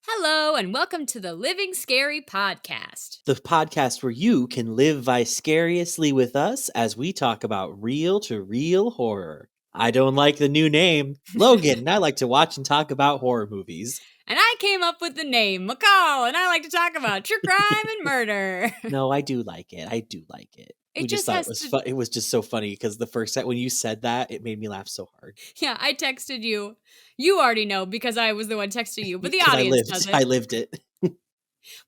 Hello, and welcome to the Living Scary podcast. The podcast where you can live vicariously with us as we talk about real-to-real horror. I don't like the new name, Logan, and I like to watch and talk about horror movies. And I came up with the name, McCall, and I like to talk about true crime and murder. No, I do like it. I do like it. It We just just thought has it was to- fun. It was just so funny because the first time when you said that, it made me laugh so hard. Yeah, I texted you. You already know because I was the one texting you, but the 'Cause audience doesn't. I lived it.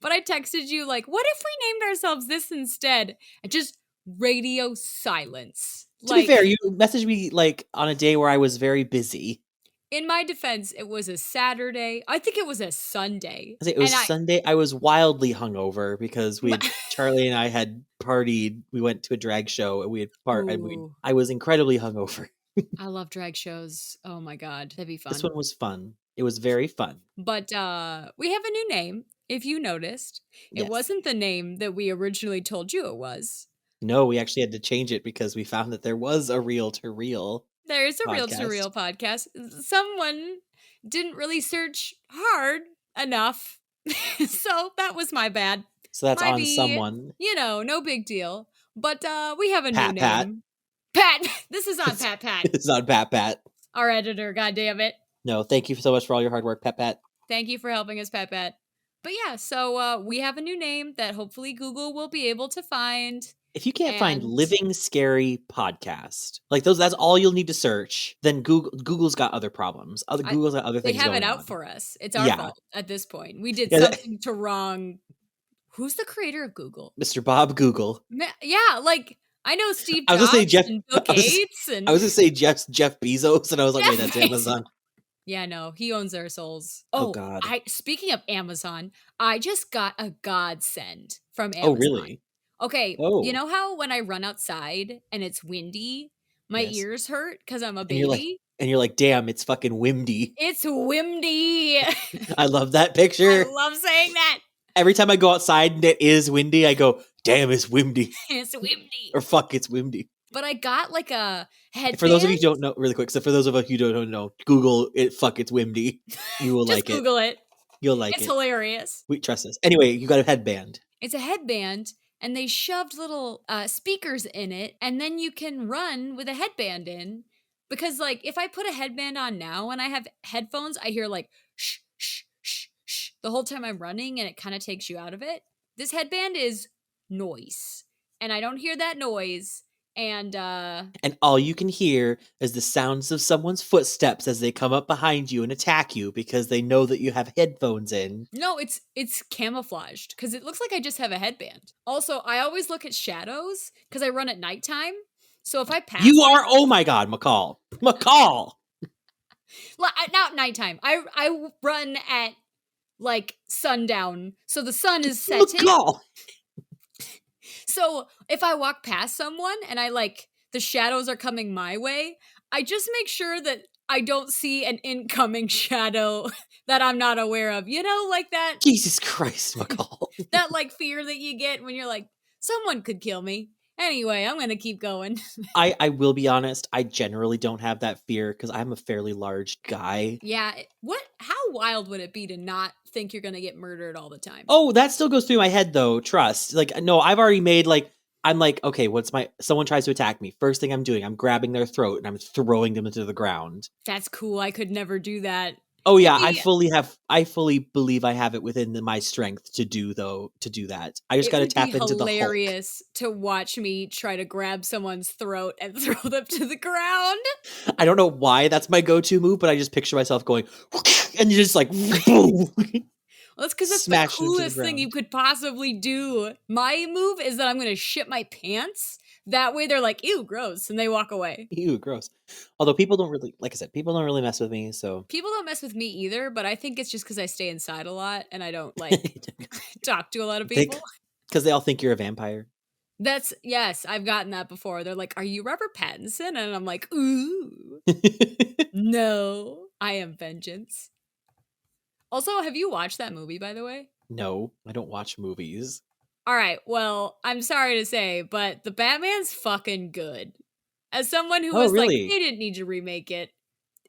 But I texted you like, what if we named ourselves this instead? And just radio silence. To be fair, you messaged me like on a day where I was very busy. In my defense, it was a Saturday. I think it was a Sunday. It was Sunday. I was wildly hungover because Charlie and I had partied. We went to a drag show and we had I was incredibly hungover. I love drag shows. Oh my god, that'd be fun. This one was fun. It was very fun. But we have a new name, if you noticed. It wasn't the name that we originally told you it was. No, we actually had to change it because we found that there was a reel-to-reel. There's a reel-to-reel podcast. Someone didn't really search hard enough. So that was my bad. So that's on someone. You know, no big deal. But we have a new name. Pat. This is on Pat. This is on Pat. Our editor, goddammit. No, thank you so much for all your hard work, Pat. Thank you for helping us, Pat. But yeah, so we have a new name that hopefully Google will be able to find. If you can't find Living Scary Podcast, like that's all you'll need to search, then Google's got other problems. Google's got other things going on. They have it out for us. It's our fault at this point. We did something to wrong. Who's the creator of Google? Mr. Bob Google. Yeah, like I know Steve Jobs and Bill Gates. I was going to say Jeff Bezos, and I was like, wait, that's Amazon. Yeah, no, he owns our souls. Oh God. Speaking of Amazon, I just got a godsend from Amazon. Oh, really? Okay, you know how when I run outside and it's windy, my ears hurt because I'm a baby? And you're like, damn, it's fucking windy. It's windy. I love that picture. I love saying that. Every time I go outside and it is windy, I go, damn, it's windy. It's windy. Or fuck, it's windy. But I got like a headband. For those of you who don't know, really quick, so for those of us who don't know, Google it, fuck, it's windy. You will like it. Just Google it. You'll like it. It's hilarious. Trust us. Anyway, you got a headband. It's a headband. And they shoved little speakers in it, and then you can run with a headband in. Because, like, if I put a headband on now and I have headphones, I hear, like, shh, shh, shh, shh, the whole time I'm running, and it kind of takes you out of it. This headband is noise, and I don't hear that noise. And all you can hear is the sounds of someone's footsteps as they come up behind you and attack you because they know that you have headphones in. No, it's camouflaged because it looks like I just have a headband. Also, I always look at shadows because I run at nighttime. So if I pass, oh my God, McCall. Not nighttime. I run at like sundown, so the sun is setting. McCall. So if I walk past someone and the shadows are coming my way, I just make sure that I don't see an incoming shadow that I'm not aware of. You know, like that. Jesus Christ, McCall. That fear that you get when you're like, someone could kill me. Anyway, I'm going to keep going. I will be honest. I generally don't have that fear because I'm a fairly large guy. Yeah. How wild would it be to not think you're going to get murdered all the time? Oh, that still goes through my head though. Trust. No, I've already made I'm like, okay, someone tries to attack me. First thing I'm doing, I'm grabbing their throat and I'm throwing them into the ground. That's cool. I could never do that. Oh yeah, I fully believe I have it within my strength to do that. I just got to tap into the Hulk. Hilarious to watch me try to grab someone's throat and throw them to the ground. I don't know why that's my go-to move, but I just picture myself going, and you're just like, boom. Well, that's because it's the coolest thing you could possibly do. My move is that I'm going to shit my pants. That way they're like, ew, gross, and they walk away. Ew, gross. Although people don't really, like I said, people don't really mess with me, so. People don't mess with me either, but I think it's just because I stay inside a lot and I don't, talk to a lot of people. Because they all think you're a vampire. Yes, I've gotten that before. They're like, are you Robert Pattinson? And I'm like, ooh. No, I am vengeance. Also, have you watched that movie, by the way? No, I don't watch movies. All right, well, I'm sorry to say, but the Batman's fucking good. As someone who was really? Like, they didn't need to remake it.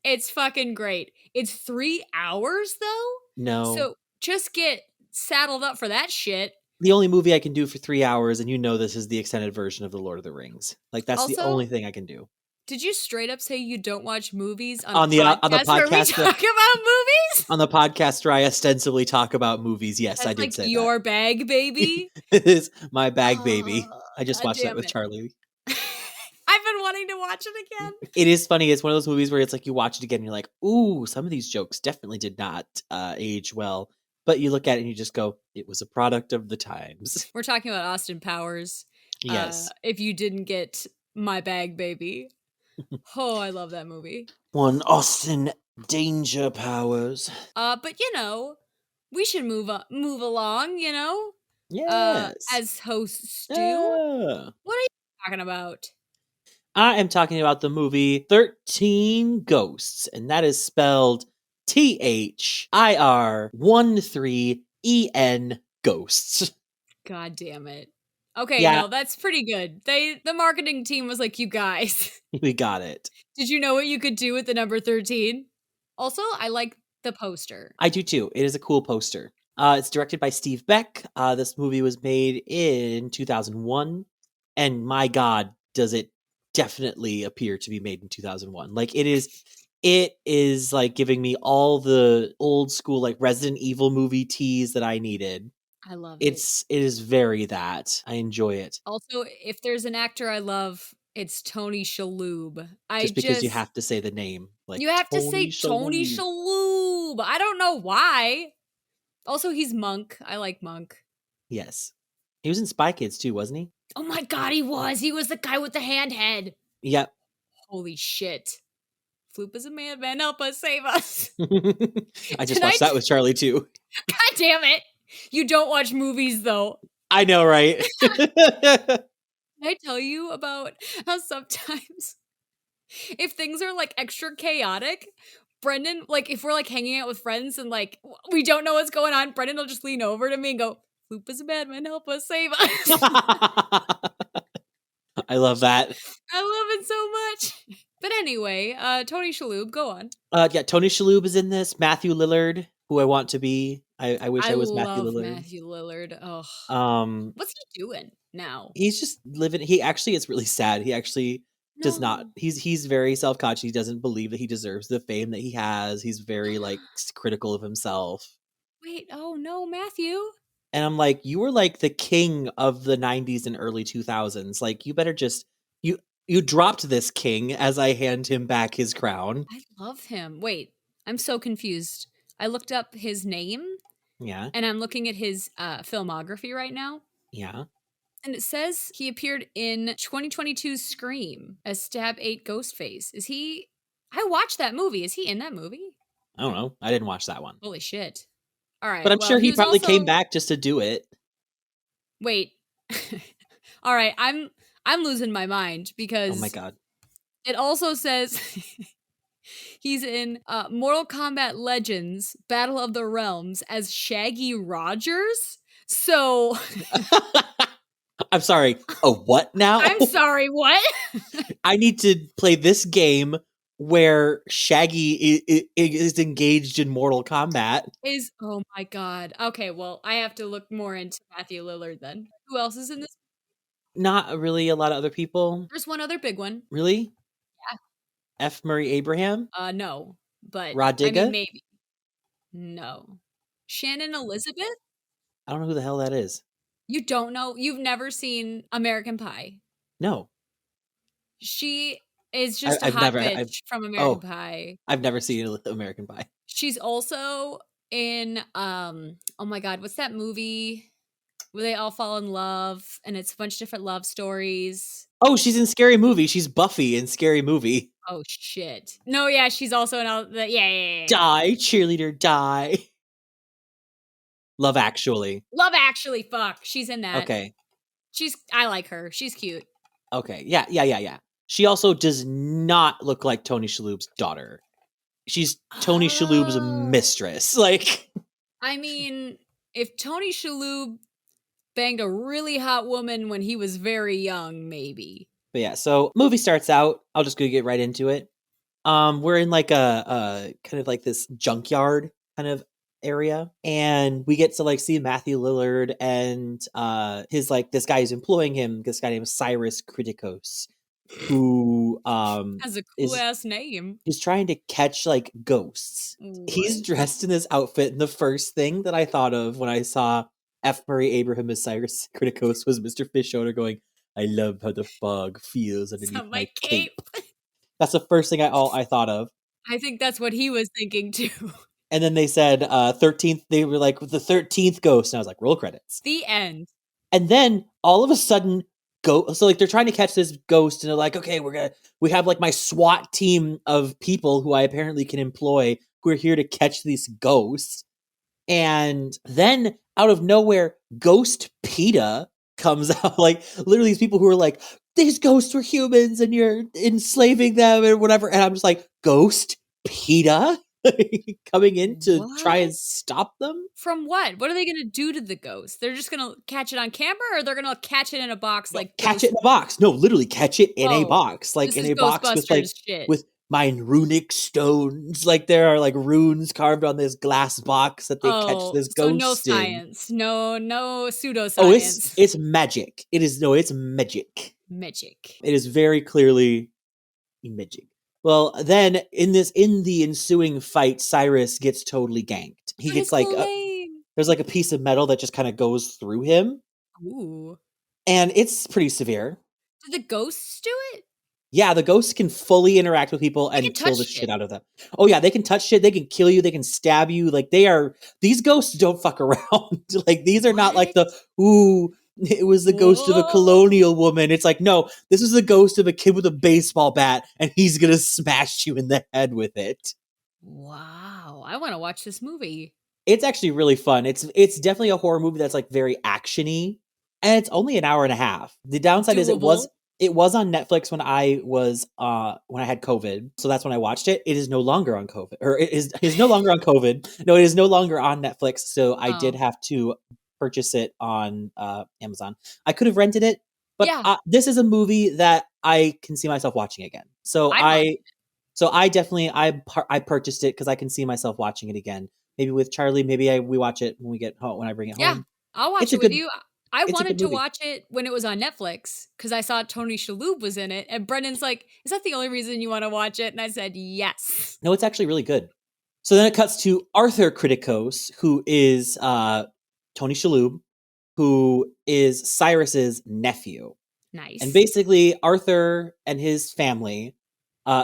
It's fucking great. It's 3 hours, though? No. So just get saddled up for that shit. The only movie I can do for 3 hours, and this is the extended version of The Lord of the Rings. Like, that's the Also, only thing I can do. did you straight up say you don't watch movies on On a the podcast where we podcast, talk about movies? on the podcast where I ostensibly talk about movies, yes, I That's did like say your bag, baby. that. It is my bag, baby. Oh, I just God watched that damn with it. Charlie. I've been wanting to watch it again. It is funny. It's one of those movies where it's like you watch it again and you're like, ooh, some of these jokes definitely did not age well. But you look at it and you just go, it was a product of the times. We're talking about Austin Powers. Yes. If you didn't get My Bag Baby. Oh, I love that movie. One Austin Danger Powers. But we should move along, Yes. as hosts do. Yeah. What are you talking about? I am talking about the movie 13 Ghosts, and that is spelled THIR13EN Ghosts. God damn it. Okay, Yeah. no, that's pretty good. The marketing team was like, you guys, We got it. did you know what you could do with the number 13? Also, I like the poster. I do too. It is a cool poster. It's directed by Steve Beck. This movie was made in 2001, and my God, does it definitely appear to be made in 2001. Like, it is like giving me all the old school like Resident Evil movie tease that I needed. I love it. It is very that. I enjoy it. Also, if there's an actor I love, it's Tony Shalhoub. Just because you have to say the name. Like, you have to say Shalhoub. Tony Shalhoub. I don't know why. Also, he's Monk. I like Monk. Yes. He was in Spy Kids too, wasn't he? Oh my God, he was. He was the guy with the hand head. Yep. Holy shit. Floop is a madman. Help us, save us. I just watched that with Charlie too. God damn it. You don't watch movies though. I know, right? Can I tell you about how sometimes if things are like extra chaotic, Brendan, like if we're like hanging out with friends and like we don't know what's going on, Brendan will just lean over to me and go, Floop is a madman, help us, save us. I love that. I love it so much. But anyway, Tony Shalhoub, go on. Yeah, Tony Shalhoub is in this. Matthew Lillard, who I want to be. I wish I was Matthew Lillard. Matthew Lillard. Oh. What's he doing now? He's just living. He actually, it's really sad. He actually does not. He's very self-conscious. He doesn't believe that he deserves the fame that he has. He's very like critical of himself. Wait, oh no, Matthew. And I'm like, you were like the king of the 90s and early 2000s. Like, you better just you dropped this king as I hand him back his crown. I love him. Wait, I'm so confused. I looked up his name. Yeah. And I'm looking at his filmography right now. Yeah. And it says he appeared in 2022's Scream as Stab 8 Ghostface. Is he? I watched that movie. Is he in that movie? I don't know. I didn't watch that one. Holy shit. All right. But I'm sure he probably also... came back just to do it. Wait. All right. I'm losing my mind because... Oh my God. It also says... He's in Mortal Kombat Legends Battle of the Realms as Shaggy Rogers. So... I'm sorry. Oh, what now? I'm sorry, what? I need to play this game where Shaggy is engaged in Mortal Kombat. Oh my God. Okay, well, I have to look more into Matthew Lillard then. Who else is in this? Not really a lot of other people. There's one other big one. Really? Yeah. F. Murray Abraham? No, but Rod Digga? I mean, maybe. No. Shannon Elizabeth? I don't know who the hell that is. You don't know? You've never seen American Pie? No. She is just a hot bitch from American Pie. I've never seen American Pie. She's also in, oh my God, what's that movie where they all fall in love and it's a bunch of different love stories? Oh, she's in Scary Movie. She's Buffy in Scary Movie. Oh, shit. No, yeah, she's also in all the, yeah. Die, cheerleader, die. Love Actually. Love Actually, fuck. She's in that. Okay. I like her. She's cute. Okay, yeah. She also does not look like Tony Shalhoub's daughter. She's Tony Shalhoub's mistress. Like, I mean, if Tony Shalhoub banged a really hot woman when he was very young, maybe. But yeah, so movie starts out. I'll just go get right into it. We're in like a kind of like this junkyard kind of area, and we get to like see Matthew Lillard and his like this guy who's employing him, this guy named Cyrus Criticos, who Has a cool is ass name. he's trying to catch like ghosts. He's What? dressed in this outfit, and the first thing that I thought of when I saw F. Murray Abraham as Cyrus Criticos was Mr. Fishoner going, "I love how the fog feels It's underneath on my my cape." cape. That's the first thing I thought of. I think that's what he was thinking too. And then they said 13th, they were like the 13th ghost, and I was like, roll credits. The end. And then all of a sudden, so like they're trying to catch this ghost, and they're like, okay, we have like my SWAT team of people who I apparently can employ who are here to catch these ghosts. And then out of nowhere, Ghost PETA comes out. Like literally these people who are like, these ghosts were humans and you're enslaving them or whatever. And I'm just like, Ghost PETA coming in to try and What? stop them? From what? What are they going to do to the ghost? They're just going to catch it on camera, or they're going to catch it in a box No, like catch ghost? it in a box. No, literally catch it in a Oh, box. Like this in is a box Ghostbusters shit. with mine runic stones. Like there are like runes carved on this glass box that they catch Oh, this so no ghost in. science. No Oh, pseudoscience. it's magic. It's magic. Magic. It is very clearly magic. Well, then in the ensuing fight, Cyrus gets totally ganked. He But gets his like cool name. there's like a piece of metal that just kind of goes through him, Ooh. and it's pretty severe. Did the ghosts do it? Yeah, the ghosts can fully interact with people They can and kill touch the shit. shit out of them. Oh yeah, they can touch shit, they can kill you, they can stab you. Like these ghosts don't fuck around. Like these are not like What? the ooh, it was the ghost of a Whoa. colonial woman. It's like, no, this is the ghost of a kid with a baseball bat, and he's gonna smash you in the head with it. Wow. I want to watch this movie. It's actually really fun. It's definitely a horror movie that's like very actiony, and it's only an hour and a half. The downside is Doable. it was on Netflix when I had COVID, so that's when I watched it. It is no longer on COVID, or it is no longer on COVID. No, it is no longer on Netflix. So I did Oh. have to purchase it on Amazon. I could have rented it, but Yeah. this is a movie that I can see myself watching again. So I'd watch it. I definitely I purchased it because I can see myself watching it again. Maybe with Charlie. Maybe we watch it when we get home, when I bring it Yeah. home. I'll watch It's a it with good you. I it's a wanted good to movie. watch it when it was on Netflix because I saw Tony Shalhoub was in it, and Brendan's like, "Is that the only reason you want to watch it?" And I said, "Yes." No, it's actually really good. So then it cuts to Arthur Criticos, who is Tony Shalhoub, who is Cyrus's nephew. And Nice. basically, Arthur and his family.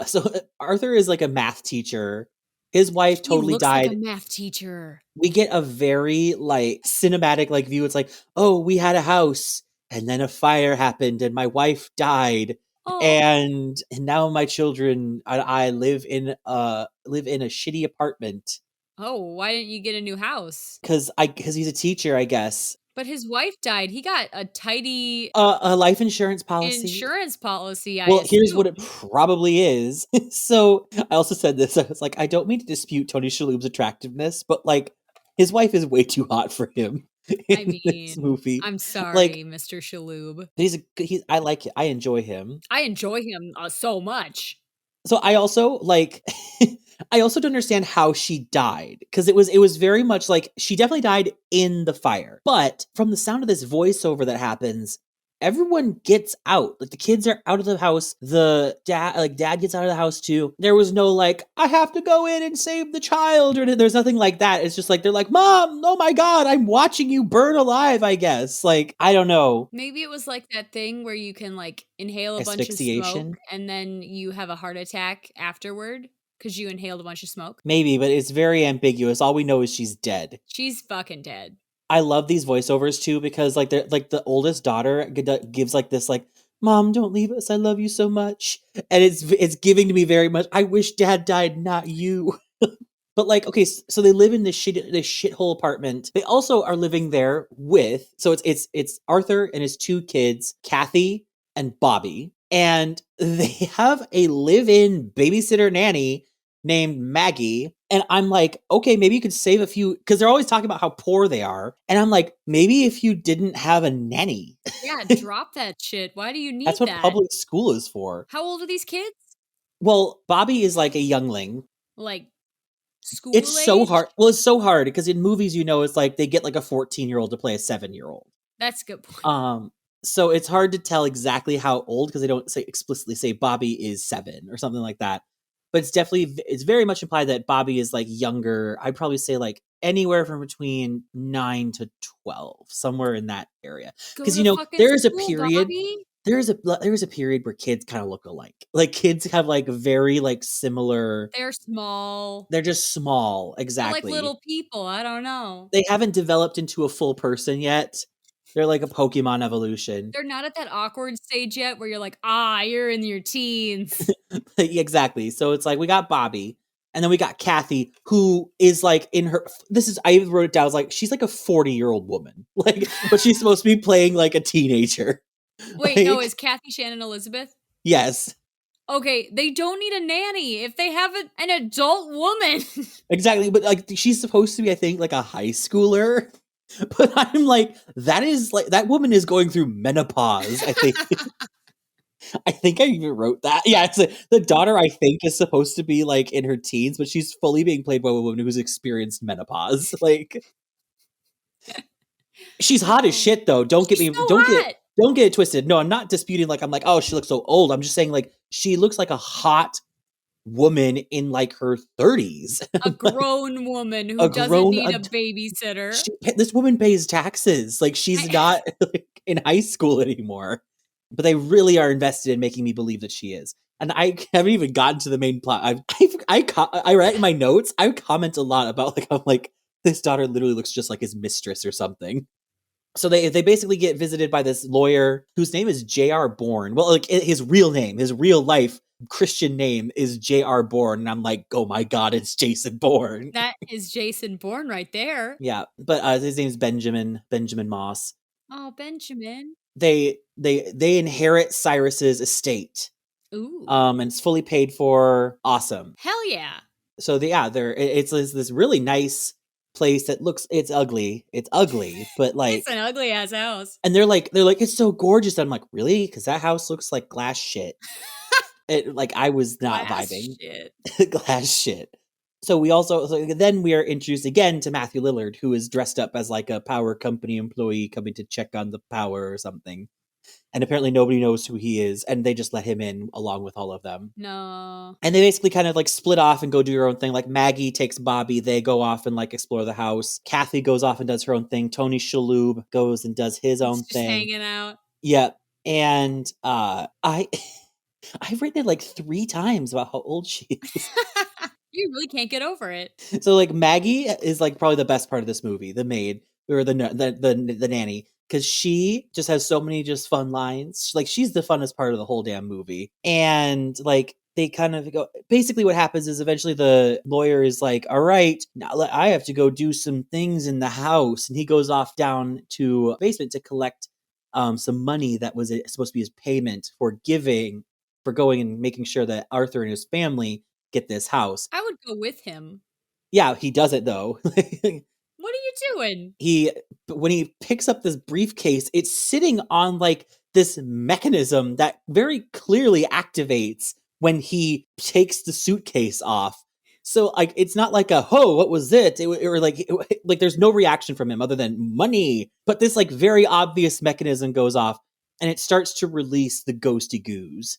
So Arthur is like a math teacher. His wife He totally looks like a died. math teacher. We get a very like cinematic like view. It's like, oh, we had a house, and then a fire happened, and my wife died, Oh. and now my children I live in a shitty apartment Oh, why didn't you get a new house? because he's a teacher, I guess. But his wife died. He got a tidy A life insurance policy. insurance policy, I Well, here's what assume. it probably is. So I also said this. I was like, I don't mean to dispute Tony Shalhoub's attractiveness, but like, his wife is way too hot for him I in this mean, movie. I'm Like, sorry, Mr. Shalhoub. he's I like it. I enjoy him. I enjoy him so much. So I also like I also don't understand how she died because it was very much like she definitely died in the fire. But from the sound of this voiceover that happens, everyone gets out. Like the kids are out of the house. The dad gets out of the house too. There was no like I have to go in and save the child or there's nothing like that. It's just like they're like, "Mom, oh my god, I'm watching you burn alive," I guess. Like I don't know. Maybe it was like that thing where you can like inhale a bunch of smoke Asphyxiation. and then you have a heart attack afterward because you inhaled a bunch of smoke. Maybe, but it's very ambiguous. All we know is she's dead. She's fucking dead. I love these voiceovers too because like they're like the oldest daughter gives like this like, "Mom, don't leave us. I love you so much." And it's giving to me very much, "I wish dad died, not you." But like, okay, so they live in this shithole apartment. They also are living there with, so it's Arthur and his two kids, Kathy and Bobby, and they have a live-in babysitter nanny named Maggie. And I'm like, okay, maybe you could save a few because they're always talking about how poor they are. And I'm like, maybe if you didn't have a nanny, Yeah, drop that shit. Why do you that's need what that? public school is for. How old are these kids? Well, Bobby is like a youngling. Like School It's so age? hard. Well, it's so hard because in movies, it's like they get like a 14-year-old to play a 7-year-old. That's a good point. So it's hard to tell exactly how old because they don't explicitly say Bobby is 7 or something like that. But it's very much implied that Bobby is like younger. I'd probably say like anywhere from between 9 to 12, somewhere in that area. Go Because to fucking there is a school, period. Bobby. There is a period where kids kind of look alike. Like kids have like very like similar. They're small. They're just small, They're like exactly. little people. I don't know. They haven't developed into a full person yet. They're like a Pokemon evolution. They're not at that awkward stage yet where you're like, you're in your teens. Exactly. So it's like we got Bobby, and then we got Kathy, who is like in her. I even wrote it down. I was like, she's like a 40-year-old woman, like, but she's supposed to be playing like a teenager. Wait, no, is Kathy Shannon Elizabeth? Yes. Okay, they don't need a nanny if they have an adult woman. Exactly, but like she's supposed to be, I think, like a high schooler. But I'm like, that woman is going through menopause. I think. I think I even wrote that. Yeah, the daughter. I think is supposed to be like in her teens, but she's fully being played by a woman who's experienced menopause. Like, she's hot as shit, though. Don't get She's me. so Don't get. hot. Don't get it twisted. No, I'm not disputing. Like, I'm like, oh, she looks so old. I'm just saying, like, she looks like a hot woman in like her 30s. A grown woman who A doesn't grown. need a babysitter. This woman pays taxes. Like, she's not like, in high school anymore. But they really are invested in making me believe that she is. And I haven't even gotten to the main plot. I write in my notes. I comment a lot about like, I'm like, this daughter literally looks just like his mistress or something. So they basically get visited by this lawyer whose name is J.R. Bourne. Well, like his real name, his real life Christian name is J.R. Bourne. And I'm like, oh my God, it's Jason Bourne. That is Jason Bourne right there. Yeah, but his name's Benjamin Moss. Oh, Benjamin. They inherit Cyrus's estate. Ooh. And it's fully paid for. Awesome. Hell yeah. So it's this really nice place that it's ugly, but like it's an ugly ass house. And they're like it's so gorgeous. I'm like, really? Because that house looks like glass shit. I was not glass vibing. Shit. Glass shit. So then we are introduced again to Matthew Lillard, who is dressed up as like a power company employee coming to check on the power or something. And apparently nobody knows who he is, and they just let him in along with all of them. No. And they basically kind of like split off and go do their own thing. Like Maggie takes Bobby, they go off and like explore the house. Kathy goes off and does her own thing. Tony Shalhoub goes and does his own thing. Hanging out. Yeah. And I've written it like 3 times about how old she is. You really can't get over it. So like Maggie is like probably the best part of this movie, the maid or the nanny, because she just has so many just fun lines. Like she's the funnest part of the whole damn movie. And like they kind of go, basically what happens is eventually the lawyer is like, all right, now I have to go do some things in the house. And he goes off down to a basement to collect some money that was supposed to be his payment for going and making sure that Arthur and his family get this house. I would go with him. Yeah, he does it though. What are you doing? When he picks up this briefcase, it's sitting on like this mechanism that very clearly activates when he takes the suitcase off. So like it's not like what was it? Or like there's no reaction from him other than money. But this like very obvious mechanism goes off. And it starts to release the ghosty goos.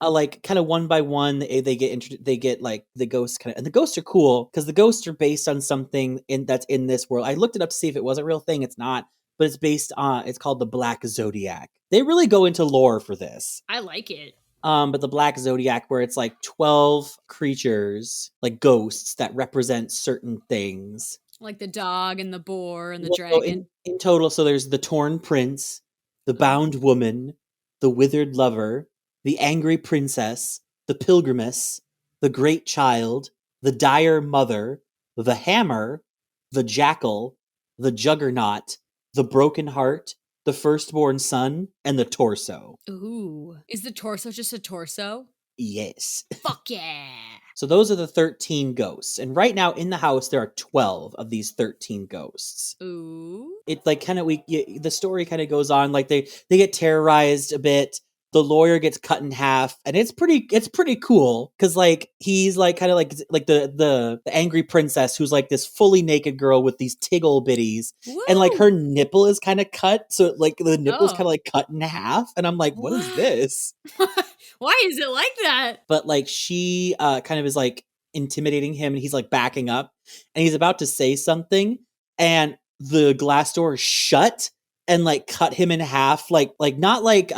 Like kind of one by one, they get like the ghosts kind of, and the ghosts are cool because the ghosts are based on something that's in this world. I looked it up to see if it was a real thing. It's not, but it's called the Black Zodiac. They really go into lore for this. I like it. But the Black Zodiac, where it's like 12 creatures, like ghosts that represent certain things, like the dog and the boar and the dragon. In total, so there's the Torn Prince, the Bound Woman, the Withered Lover, the Angry Princess, the Pilgrimess, the Great Child, the Dire Mother, the Hammer, the Jackal, the Juggernaut, the Broken Heart, the Firstborn Son, and the Torso. Ooh. Is the torso just a torso? Yes. Fuck yeah. So those are the 13 ghosts. And right now in the house, there are 12 of these 13 ghosts. Ooh. It like kind of the story kind of goes on. Like they get terrorized a bit the lawyer gets cut in half, and it's pretty cool because like he's like kind of like the angry princess who's like this fully naked girl with these tiggle bitties, and like her Woo! nipple is kind of cut, so like the nipple is kind Oh. of like cut in half, and I'm like, what is What? this? Why is it like that? But like she kind of is like intimidating him, and he's like backing up, and he's about to say something, and the glass door is shut and like cut him in half, like not like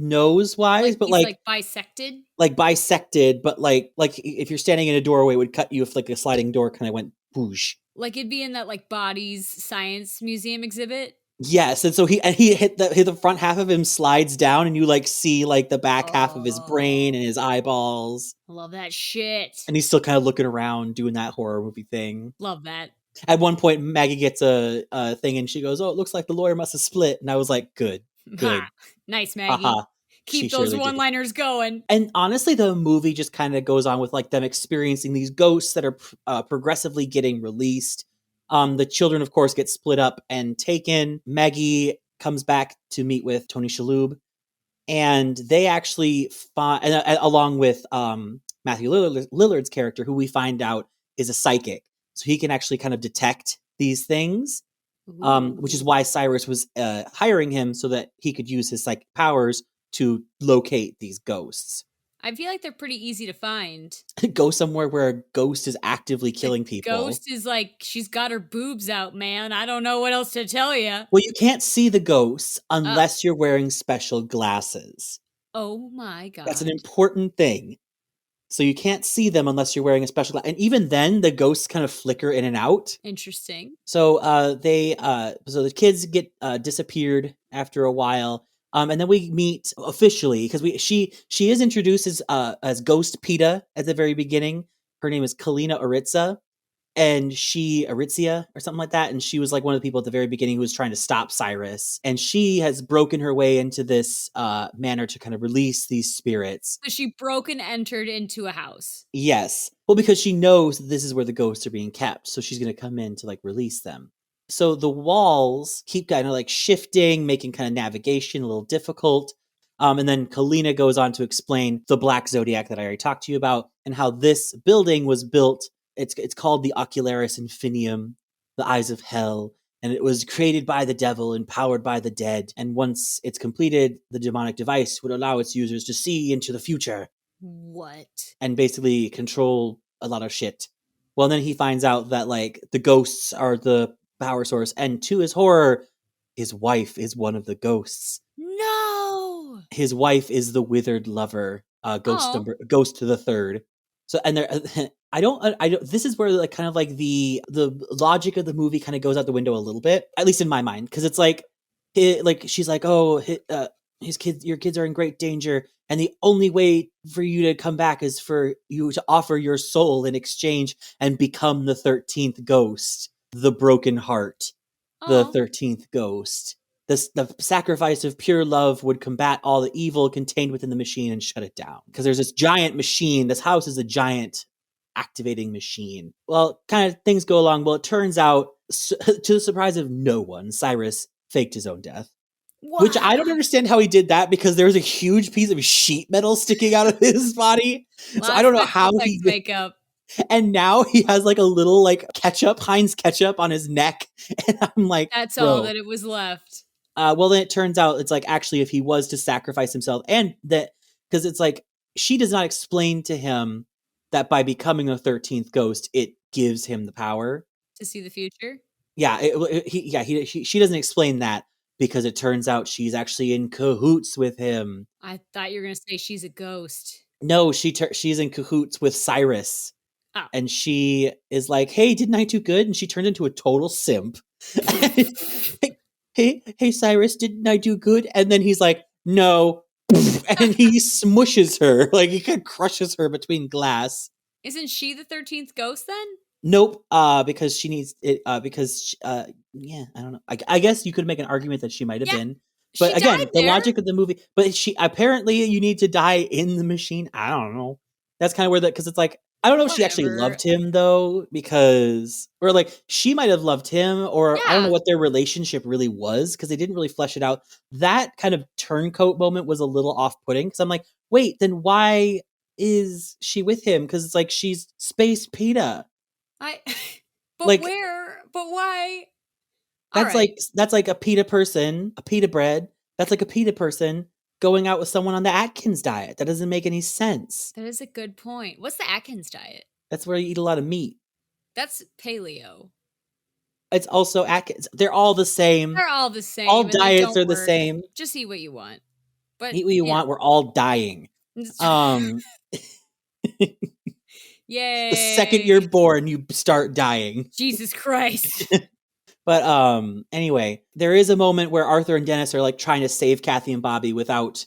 nose wise, Like but he's like bisected? like bisected, but like if you're standing in a doorway, it would cut you if like a sliding door kind of went whoosh. Like it'd be in that like bodies science museum exhibit? Yes, and so he hit the front half of him slides down, and you like see like the back half of his brain and Oh, his eyeballs, I love that shit. and he's still kind of looking around doing that horror movie thing. Love that. At one point, Maggie gets a thing, and she goes, "Oh, it looks like the lawyer must have split." And I was like, "Good, Ha! good, Nice, Maggie. haha." She Keep those surely did. one-liners going. And honestly, the movie just kind of goes on with like them experiencing these ghosts that are progressively getting released. The children, of course, get split up and taken. Maggie comes back to meet with Tony Shalhoub, and they actually find, along with Matthew Lillard's character, who we find out is a psychic, so he can actually kind of detect these things. Which is Ooh. why Cyrus was hiring him so that he could use his psychic powers to locate these ghosts. I feel like they're pretty easy to find. Go somewhere where a ghost is actively killing The people. ghost is like, she's got her boobs out, man. I don't know what else to tell you. Well, you can't see the ghosts Oh. unless you're wearing special glasses. Oh my That's an god. important thing. So you can't see them unless you're wearing a special glass. And even then, the ghosts kind of flicker in and out. Interesting. So so the kids get disappeared after a while. And then we meet officially because she is introduced as Ghost Peta at the very beginning. Her name is Kalina Aritza, and Aritzia or something like that, and she was like one of the people at the very beginning who was trying to stop Cyrus, and she has broken her way into this manor to kind of release these spirits. So she broke and entered into a house. Yes, well, because she knows that this is where the ghosts are being kept, so she's going to come in to like release them. So the walls keep kind of like shifting, making kind of navigation a little difficult. And then Kalina goes on to explain the Black Zodiac that I already talked to you about, and how this building was built. It's called the Ocularis Infinium, the Eyes of Hell, and it was created by the devil and powered by the dead. And once it's completed, the demonic device would allow its users to see into the future What? and basically control a lot of shit. Well, then he finds out that like the ghosts are the power source, and to his horror, his wife is one of the ghosts. No. His wife is the withered lover, ghost to the third. So, and there, I don't. This is where like kind of like the logic of the movie kind of goes out the window a little bit, at least in my mind, because it's like, she's like, oh, your kids are in great danger, and the only way for you to come back is for you to offer your soul in exchange and become the 13th ghost, the broken heart, the Oh. 13th ghost. The sacrifice of pure love would combat all the evil contained within the machine and shut it down. Because there's this giant machine. This house is a giant activating machine. Well, kind of things go along. Well, it turns out, to the surprise of no one, Cyrus faked his own death. What? Which I don't understand how he did that, because there was a huge piece of sheet metal sticking out of his body. So I don't know how he did. Makeup. And now he has like a little like Heinz ketchup on his neck. And I'm like, That's bro. all that it was left. Well, then it turns out it's like actually if he was to sacrifice himself, and that because it's like she does not explain to him that by becoming a 13th ghost, it gives him the power to see the future. Yeah, she doesn't explain that, because it turns out she's actually in cahoots with him. I thought you were gonna say she's a ghost. No, she's in cahoots with Cyrus. Oh. And she is like, hey, didn't I do good? And she turned into a total simp. hey, Cyrus, didn't I do good? And then he's like, no. And he smushes her. Like, he kind of crushes her between glass. Isn't she the 13th ghost then? Nope. Because she needs it. Yeah, I don't know. I guess you could make an argument that she might have been. But again, the logic of the movie. But she apparently you need to die in the machine. I don't know. That's kind of where because it's like I don't know if she actually Whatever. loved him though, because or like she might have loved him, or I don't know Yeah. what their relationship really was because they didn't really flesh it out. That kind of turncoat moment was a little off-putting because I'm like, wait, then why is she with him? Because it's like she's Space Peta. I but Like where? But why? All that's right. like a pita person, a pita bread. That's like a pita person going out with someone on the Atkins diet. That doesn't make any sense. That is a good point. What's the Atkins diet? That's where you eat a lot of meat. That's paleo. It's also Atkins. They're all the same. They're all the All same and they diets don't are the work. same. Just eat what you want. But Eat what you yeah. want. We're all dying. Um, the second you're Yay. born, you start dying. Jesus Christ. But anyway, there is a moment where Arthur and Dennis are like trying to save Kathy and Bobby without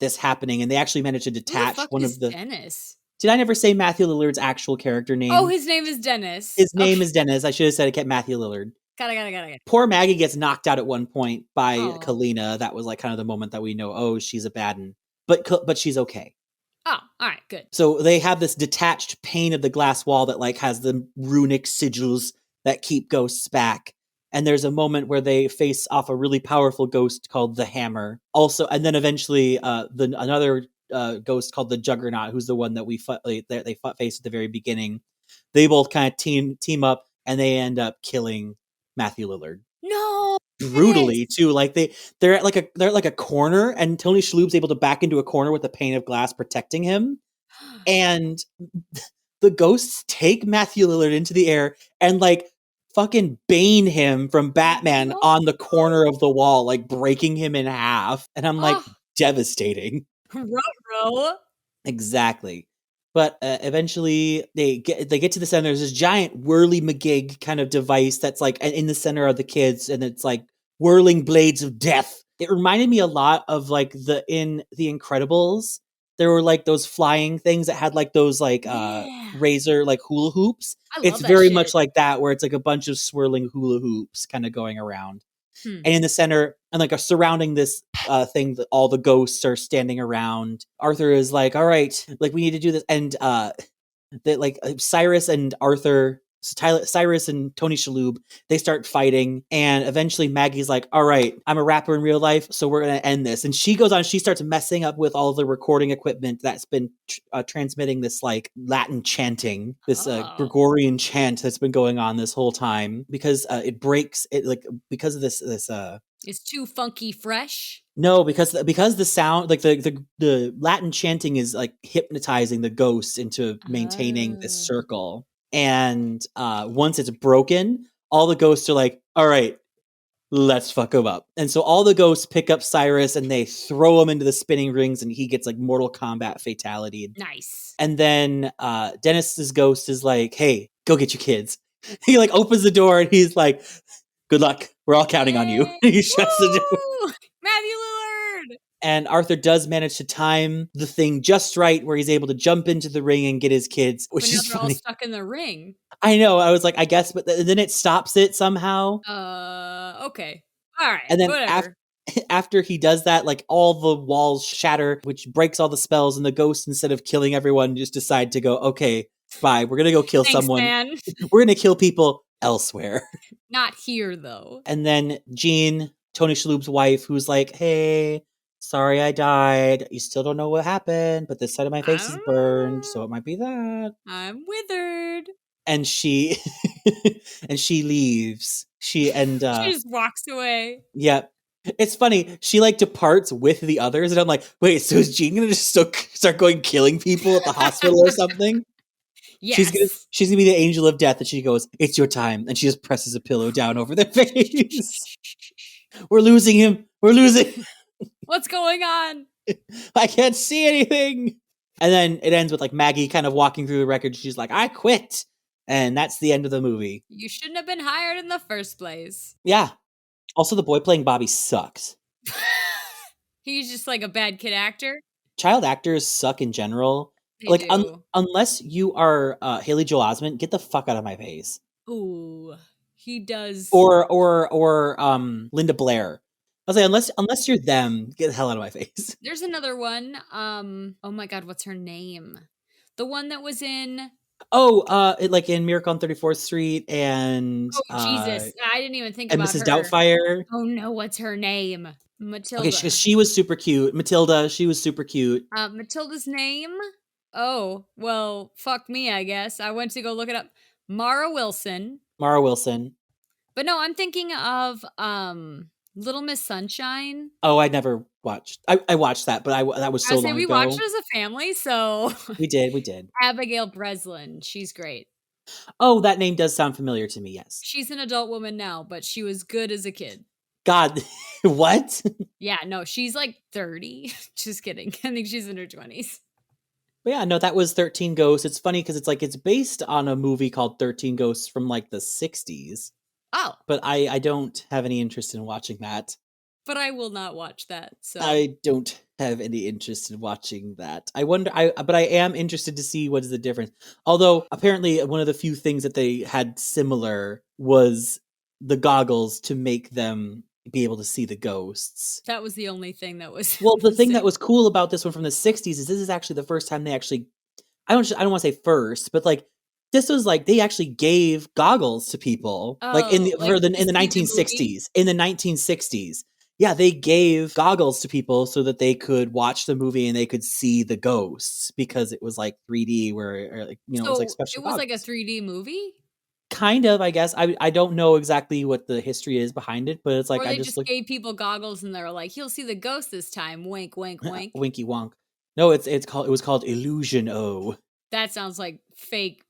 this happening, and they actually manage to Who the detach fuck one of is the. Dennis? Did I never say Matthew Lillard's actual character Oh, name? his name is Dennis. His name Okay. is Dennis. I should have said it kept Matthew Lillard. Got it. Poor Maggie gets knocked out at one point by Oh. Kalina. That was like kind of the moment that we know, oh, she's a bad one. But she's okay. Oh, all right, good. So they have this detached pane of the glass wall that like has the runic sigils that keep ghosts back. And there's a moment where they face off a really powerful ghost called the Hammer. Also, and then eventually another ghost called the Juggernaut, who's the one that they face at the very beginning. They both kind of team up, and they end up killing Matthew Lillard No. brutally Dennis. too. Like they're at like a corner, and Tony Shalhoub's able to back into a corner with a pane of glass protecting him, and the ghosts take Matthew Lillard into the air and like fucking bane him from Batman No. on the corner of the wall, like breaking him in half. And I'm like, Oh, devastating. ruh-roh. Exactly. But eventually they get to the center. There's this giant whirly McGig kind of device that's like in the center of the kids, and it's like whirling blades of death. It reminded me a lot of like in The Incredibles. There were like those flying things that had like those like Yeah. razor like hula hoops. I It's love that very shit. much like that, where it's like a bunch of swirling hula hoops kind of going around. Hmm. And in the center, and like surrounding this thing, that all the ghosts are standing around. Arthur is like, "All right, like we need to do this," and that like Cyrus and Arthur, Cyrus and Tony Shalhoub, they start fighting, and eventually Maggie's like, "All right, I'm a rapper in real life, so we're gonna end this." And she goes on, she starts messing up with all the recording equipment that's been transmitting this like Latin chanting, this Oh. Gregorian chant that's been going on this whole time because it breaks it like because of this It's too funky fresh. no, because the sound like the Latin chanting is like hypnotizing the ghosts into maintaining this Oh. circle. And once it's broken, all the ghosts are like, "All right, let's fuck him up." And so all the ghosts pick up Cyrus and they throw him into the spinning rings, and he gets like Mortal Kombat fatality. Nice. And then Dennis's ghost is like, "Hey, go get your kids." He like opens the door and he's like, "Good luck. We're all counting on you." Yay. He shuts the door. Woo! Matthew Lillard. And Arthur does manage to time the thing just right where he's able to jump into the ring and get his kids, But which now is they're all funny. stuck in the ring. I know. I was like, I guess, but then it stops it somehow. Okay. All right. And then Whatever. after he does that, like all the walls shatter, which breaks all the spells, and the ghosts, instead of killing everyone, just decide to go, okay, bye. We're going to go kill Thanks, someone. man. We're going to kill people elsewhere. Not here, though. And then Jean, Tony Shalhoub's wife, who's like, hey, sorry I died. You still don't know what happened, but this side of my face is burned, so it might be that. I'm withered. And she and she leaves. She just walks away. yeah. It's funny. She like departs with the others, and I'm like, wait, so is Jean gonna just start going killing people at the hospital or something? Yes. She's gonna be the angel of death, and she goes, "It's your time," and she just presses a pillow down over their face. We're losing him. We're losing. What's going on? I can't see anything. And then it ends with like Maggie kind of walking through the wreckage. She's like, I quit. And that's the end of the movie. You shouldn't have been hired in the first place. Yeah. Also, the boy playing Bobby sucks. He's just like a bad kid actor. Child actors suck in general. They Like, do. unless you are Haley Joel Osment, get the fuck out of my face. Ooh, he does. Or Linda Blair. I was like, unless you're them, get the hell out of my face. There's another one. Oh my god, what's her name? The one that was in Like in Miracle on 34th Street and Oh, Jesus. I didn't even think and about Mrs. her. Doubtfire. Oh, no. What's her name? Okay, Matilda. she was super cute. Matilda, she was super cute. Matilda's name? Oh, well, fuck me, I guess. I went to go look it up. Mara Wilson. Mara Wilson. But no, I'm thinking of Little Miss Sunshine. Oh, I never watched. I watched that, but that was I so would say long we watched ago. it as a family, so We did. Abigail Breslin, she's great. Oh, that name does sound familiar to me, yes. She's an adult woman now, but she was good as a kid. God, what? Yeah, no, she's like 30. Just kidding. I think she's in her 20s. But yeah, no, that was 13 Ghosts. It's funny because it's based on a movie called 13 Ghosts from like the 60s. Oh, But I don't have any interest in watching that. but I will not watch that. So I don't have any interest in watching that. But I am interested to see what is the difference. Although apparently one of the few things that they had similar was the goggles to make them be able to see the ghosts. that was the only thing that was Well, the the thing that same. was cool about this one from the 60s is this is actually the first time they actually I don't want to say first, but like this was like they actually gave goggles to people like Oh, like to in the see the movie? 1960s. In the 1960s, yeah, they gave goggles to people so that they could watch the movie and they could see the ghosts because it was like 3D, where like, it was like So special it was like a goggles. 3D movie? Kind of, I guess. I don't know exactly what the history is behind it, but it's like Or I they just just look gave people goggles and they're like, "You'll see the ghost this time." Wink, wink, wink. winky wonk. No, it was called Illusion O. That sounds like fake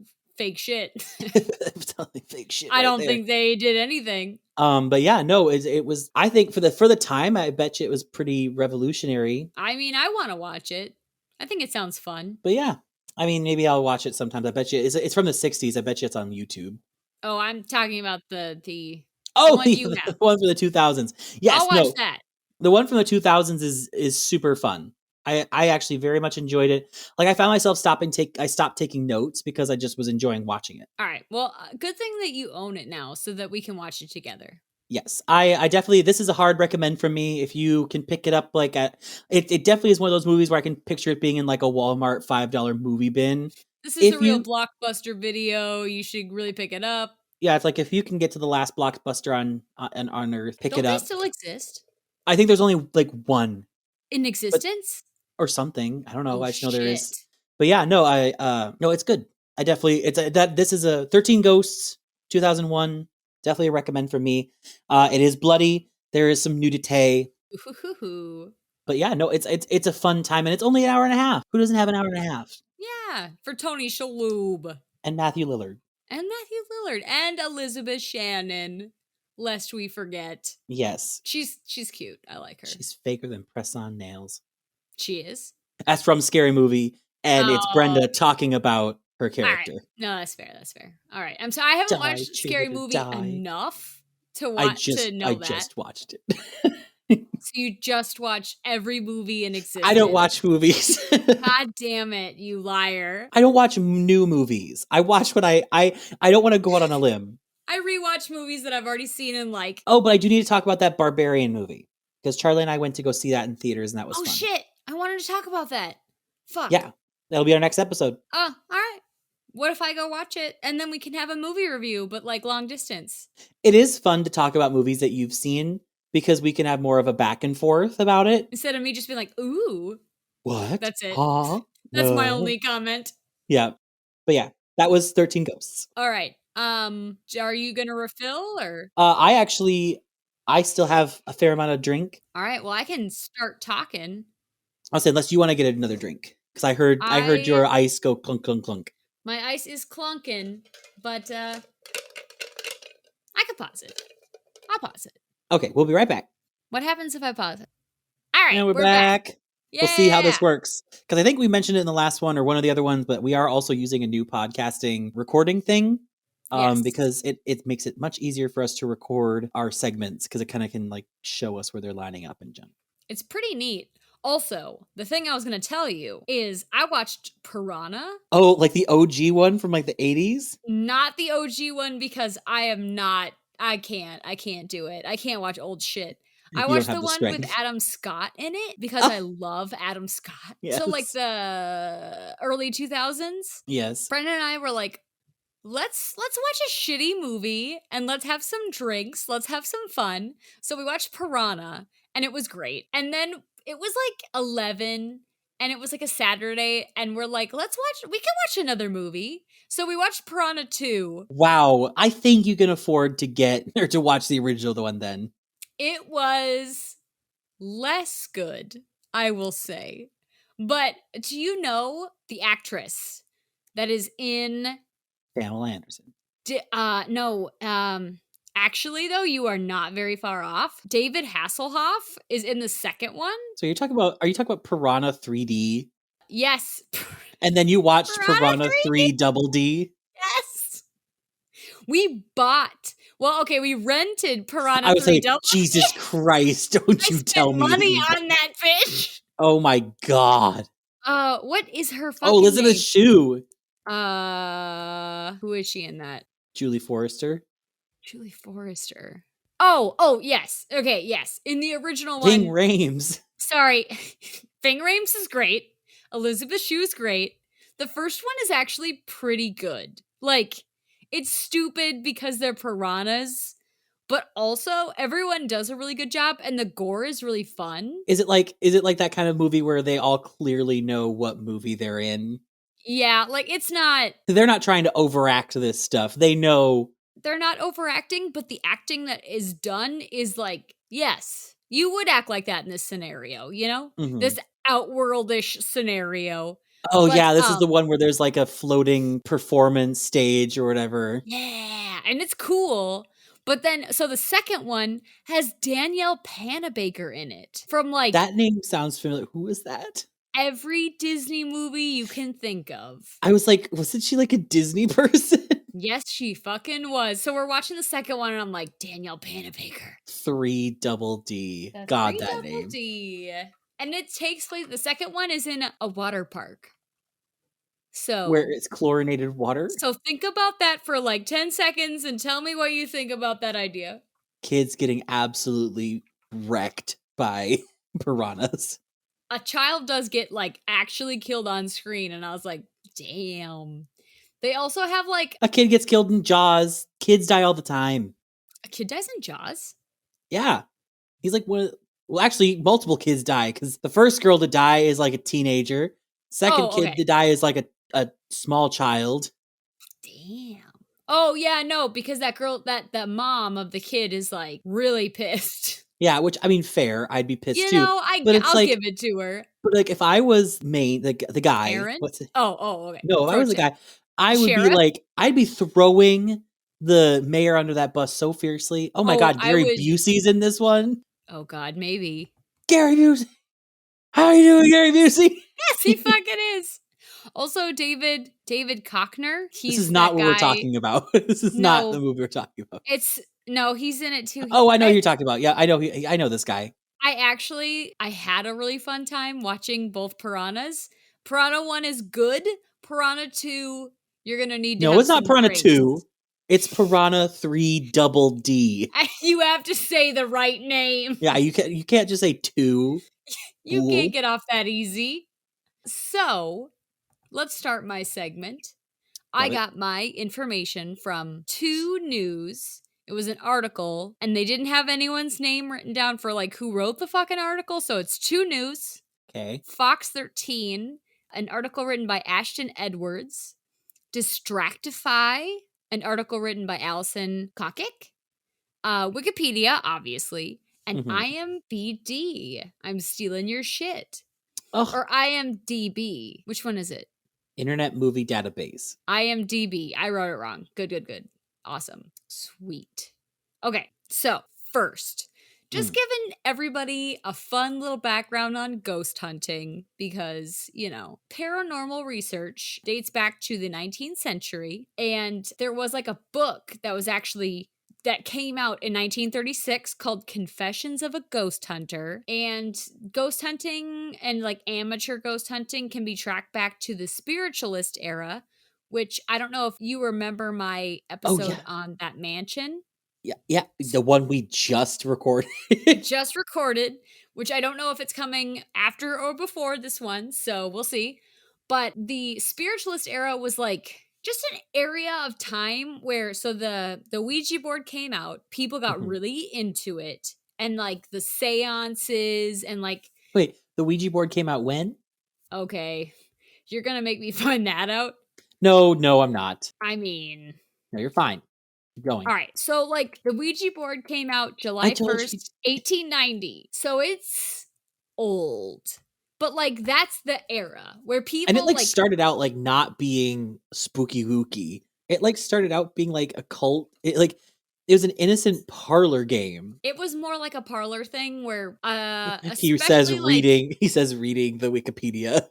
shit. It's totally fake shit I right don't there. think they did anything. But yeah, no, it was. I think for the time, I bet you it was pretty revolutionary. I mean, I want to watch it. I think it sounds fun. But yeah, I mean, maybe I'll watch it sometimes. I bet you it's from the '60s. I bet you it's on YouTube. Oh, I'm talking about the Oh, one you the have. one from the 2000s. I'll Yes, watch no, that. the one from the 2000s is super fun. I actually very much enjoyed it. Like I found myself I stopped taking notes because I just was enjoying watching it. All right. Well, good thing that you own it now so that we can watch it together. Yes, I definitely, this is a hard recommend from me. If you can pick it up like it definitely is one of those movies where I can picture it being in like a Walmart $5 movie bin. This is a If real you blockbuster video. You should really pick it up. Yeah, it's like if you can get to the last blockbuster on Earth, pick it Don't they up. still exist? I think there's only like one, In but existence? or something. I don't know. Oh I just know there is. shit. But yeah, no, no, it's good. I definitely this is a 13 Ghosts 2001. Definitely a recommend for me. It is bloody. There is some nudity. Ooh. But yeah, no, it's a fun time, and it's only an hour and a half. Who doesn't have an hour and a half? Yeah, for Tony Shalhoub. And Matthew Lillard. And Matthew Lillard. And Elizabeth Shannon. Lest we forget. Yes, She's cute. I like her. she's faker than press-on nails. She is. That's from Scary Movie, and it's Oh. Brenda talking about her All right. character. No, that's fair. That's fair. All right. I'm sorry. I haven't Die, watched Scary traitor, Movie die. enough to watch to know I that. just watched it. So you just watch every movie in existence. I don't watch movies. God damn it, you liar. I don't watch new movies. I watch what I don't want to go out on a limb. I rewatch movies that I've already seen and like. Oh, but I do need to talk about that Barbarian movie because Charlie and I went to go see that in theaters, and that was Oh fun. shit! I wanted to talk about that. Fuck. Yeah, that'll be our next episode. Oh, all right. What if I go watch it and then we can have a movie review, but like long distance? It is fun to talk about movies that you've seen because we can have more of a back and forth about it. Instead of me just being like, ooh. What? That's it. Huh? That's my No. only comment. Yeah. But yeah, that was 13 Ghosts. All right. Are you gonna refill or? I still have a fair amount of drink. All right. Well, I can start talking. I'll say unless you want to get another drink. Because I heard your ice go clunk clunk clunk. My ice is clunking, but I could pause it. I'll pause it. Okay, we'll be right back. What happens if I pause it? All right, And we're back. We'll see how this Yeah. works. Because I think we mentioned it in the last one or one of the other ones, but we are also using a new podcasting recording thing. Yes. Because it makes it much easier for us to record our segments because it kind of can like show us where they're lining up and jump. It's pretty neat. Also, the thing I was going to tell you is I watched Piranha. Oh, like the OG one from like the 80s? Not the OG one because I can't do it. I can't watch old shit. I You don't watched have the the one with strength. Adam Scott in it because I Oh, love Adam Scott. So like yes. the early 2000s, Yes. Brendan and I were like, let's watch a shitty movie and let's have some drinks, let's have some fun. So we watched Piranha and it was great. And then it was like 11 and it was like a Saturday and we're like, we can watch another movie. So we watched Piranha 2. Wow. I think you can afford to get or to watch the original one then. It was less good, I will say. But do you know the actress that is in Pamela Anderson. no, actually though, you are not very far off. David Hasselhoff is in the second one. So are you talking about Piranha 3D? Yes. And then you watched Piranha Piranha 3D? 3 Double D? Yes. We rented I Piranha would 3 say, Double D. Jesus Christ, don't I you spent tell me that money you on that fish. Oh my god. What is her Oh, fucking Elizabeth name? Shue. Who is she in that? Julie Forrester. Julie Forrester. Oh, yes. Okay, yes. In the original Ving one, Rhames. sorry, Ving Rhames is great. Elizabeth Shue is great. The first one is actually pretty good. Like, it's stupid because they're piranhas, but also everyone does a really good job and the gore is really fun. Is it like that kind of movie where they all clearly know what movie they're in? Yeah, like it's not They're not trying to overact this stuff. They know they're not overacting, but the acting that is done is like, yes, you would act like that in this scenario, you know? Mhm. This outworldish scenario. Oh But yeah, this is the one where there's like a floating performance stage or whatever. yeah, and it's cool. But then so the second one has Danielle Panabaker in it from like That name sounds familiar. Who is that? every Disney movie you can think of. I was like, wasn't she like a Disney person? Yes, she fucking was. So we're watching the second one and I'm like, Danielle Panabaker. 3 Double D. The God, three that double name. D. And it takes place, the second one is in a water park. Where So, it's chlorinated water. so think about that for like 10 seconds and tell me what you think about that idea. Kids getting absolutely wrecked by piranhas. A child does get like actually killed on screen, and I was like, damn. They also have like A kid gets killed in Jaws. Kids die all the time. a kid dies in Jaws. Yeah. He's like well, actually, multiple kids die because the first girl to die is like a teenager. Second Oh, kid okay. to die is like a small child. Damn. Oh yeah, no, because that girl, that mom of the kid is like really pissed. Yeah, which I mean, fair. I'd be pissed You too. know, But it's I'll like, give it to her. but like if I was the guy, Aaron? what's it? Oh, okay. No, if I Pro was the tip. guy, I would be Sheriff? like, I'd be throwing the mayor under that bus so fiercely. Oh my Oh, god, I Gary would. Busey's in this one. Oh God, maybe. Gary Busey, how are you doing, Gary Busey? Yes, he fucking is. Also, David Cockner. This is He's not that what we're guy. talking about. This is not the No, movie we're talking about. it's no. He's in it too. Oh, I know who you're talking about. Yeah, I know. I know this guy. I had a really fun time watching both Piranhas. Piranha 1 is good. Piranha 2, you're gonna need to No, have it's not some Piranha drinks. 2. It's Piranha 3 Double D. You have to say the right name. Yeah, you can't just say 2. You Fool. can't get off that easy. So, let's start my segment. I Love it. got my information from 2 News. It was an article, and they didn't have anyone's name written down for like who wrote the fucking article, so it's 2 News. Okay. Fox 13, an article written by Ashton Edwards. Distractify, an article written by Allison Kokic. Wikipedia, obviously. And IMBD. I'm stealing your shit. Oh, Or IMDb. Which one is it? Internet Movie Database. IMDb. I wrote it wrong. Good. Awesome. Sweet. Okay, so first, just giving everybody a fun little background on ghost hunting because, you know, paranormal research dates back to the 19th century. And there was like a book that came out in 1936 called Confessions of a Ghost Hunter. And ghost hunting and like amateur ghost hunting can be tracked back to the spiritualist era, which I don't know if you remember my episode on that mansion. Yeah, the one we just recorded. Just recorded, which I don't know if it's coming after or before this one, so we'll see. But the spiritualist era was like just an area of time where so the Ouija board came out, people got Mhm. really into it, and like the seances and like Wait, the Ouija board came out when? okay, you're gonna make me find that out. No, I'm not. I mean, No, you're fine. Keep going. all right, so like the Ouija board came out I July told you. 1st, 1890. So it's old. But like that's the era where And it people like like started out like not being spooky wooky. It like started out being like a cult. It was an innocent parlor game. it was more like a parlor thing where He says especially like reading. He says reading the Wikipedia.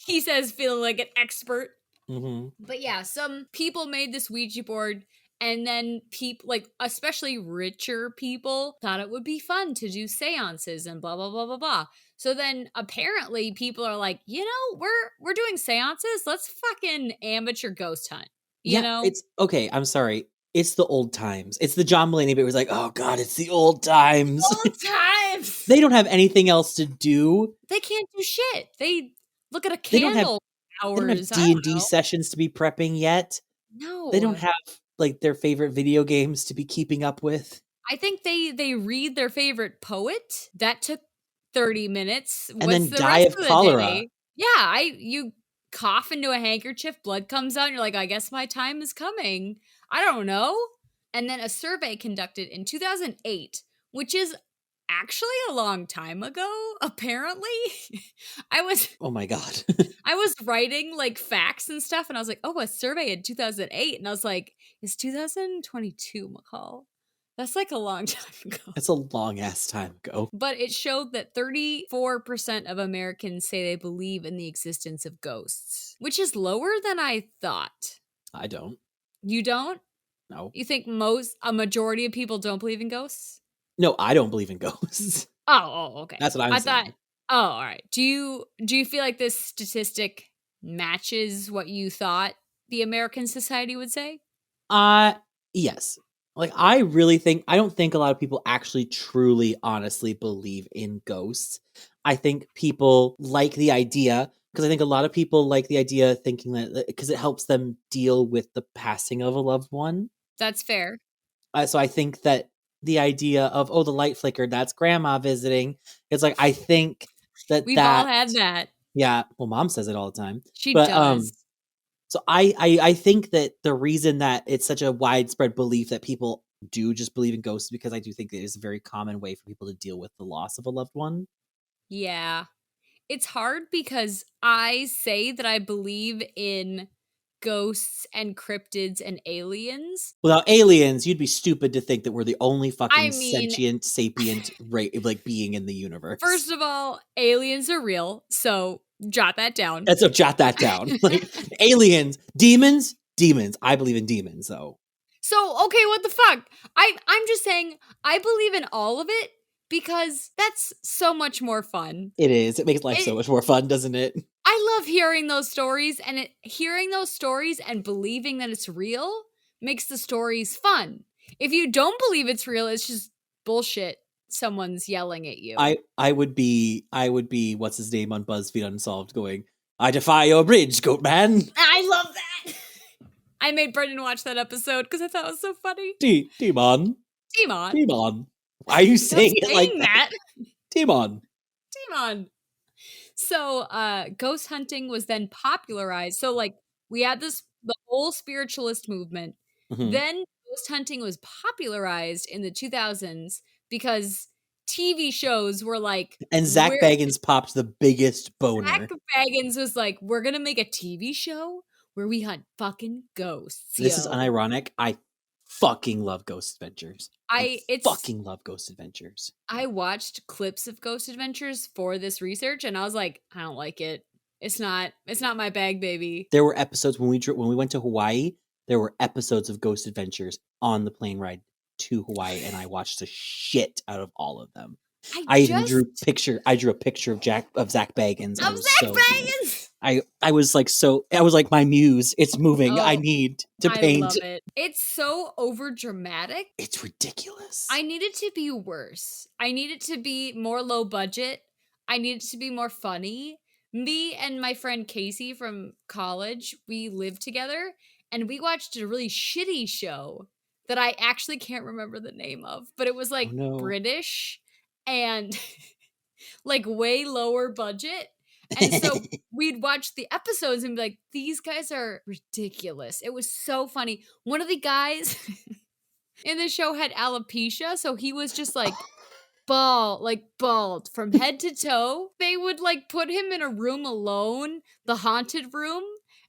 he says feeling like an expert. Hmm. But yeah, some people made this Ouija board, and then people, like especially richer people, thought it would be fun to do seances and blah blah blah blah blah. So then apparently people are like, you know, we're doing seances. Let's fucking amateur ghost hunt. You Yeah, know, it's okay. I'm sorry. It's the old times. It's the John Mulaney bit. It was like, oh god, it's the old times. old times. They don't have anything else to do. They can't do shit. They look at a They don't have candle they don't have hours. I don't D&D know. sessions to be prepping yet. They don't No. have like their favorite video games to be keeping up with. I think they read their favorite poet. That took 30 minutes. And What's then the die rest of of the cholera. day? Yeah, you cough into a handkerchief, blood comes out, and you're like, I guess my time is coming. I don't know. And then a survey conducted in 2008, which is actually a long time ago, apparently. I was Oh my god. I was writing like facts and stuff, and I was like, oh, a survey in 2008. And I was like, it's 2022, McCall. That's like a long time ago. That's a long ass time ago. But it showed that 34% of Americans say they believe in the existence of ghosts, which is lower than I thought. I don't. You don't? No. You think a majority of people don't believe in ghosts? No, I don't believe in ghosts. Okay. That's what I'm I saying. thought, oh, all right. Do you feel like this statistic matches what you thought the American society would say? Yes. Like I don't think a lot of people actually truly honestly believe in ghosts. I think people like the idea because I think a lot of people like the idea thinking that because it helps them deal with the passing of a loved one. That's fair. So I think that the idea of the light flickered, that's grandma visiting. It's like I think We've all had that. yeah, well mom says it all the time. She But does. so I think that the reason that it's such a widespread belief that people do just believe in ghosts because I do think it is a very common way for people to deal with the loss of a loved one. Yeah. It's hard because I say that I believe in ghosts and cryptids and aliens. Without aliens, you'd be stupid to think that we're the only I fucking mean, sentient, sapient like being in the universe. first of all, aliens are real, so jot that down. Let's jot that down. Like aliens, demons. I believe in demons, though. So, okay, what the fuck? I'm just saying I believe in all of it because that's so much more fun. It is. It makes life so much more fun, doesn't it? I love hearing those stories, and hearing those stories and believing that it's real makes the stories fun. If you don't believe it's real, it's just bullshit. Someone's yelling at you. I would be what's his name on BuzzFeed Unsolved going, I defy your bridge, goat man. I love that. I made Brendan watch that episode because I thought it was so funny. Demon. Why are you saying it like that? Demon. So, ghost hunting was then popularized. So, like, we had the whole spiritualist movement. Mhm. Then ghost hunting was popularized in the 2000s because TV shows were like, And Zach Baggins popped the biggest boner. Zach Baggins was like, we're gonna make a TV show where we hunt fucking ghosts. This is unironic. I fucking love Ghost Adventures. I fucking love Ghost Adventures. I watched clips of Ghost Adventures for this research, and I was like, I don't like it. It's not my bag, baby. There were episodes when we went to Hawaii. There were episodes of Ghost Adventures on the plane ride to Hawaii, and I watched the shit out of all of them. I even drew a picture of Zach Baggins. Zach Baggins. I was like, my muse, it's moving. I Oh, need to I paint. love it. It's so over dramatic. It's ridiculous. I need it to be worse. I need it to be more low budget. I need it to be more funny. Me and my friend Casey from college, we lived together and we watched a really shitty show that I actually can't remember the name of, but it was Oh like no. British and like way lower budget. And so we'd watch the episodes and be like, these guys are ridiculous. It was so funny. One of the guys in the show had alopecia, so he was just like bald from head to toe. They would like put him in a room alone, the haunted room,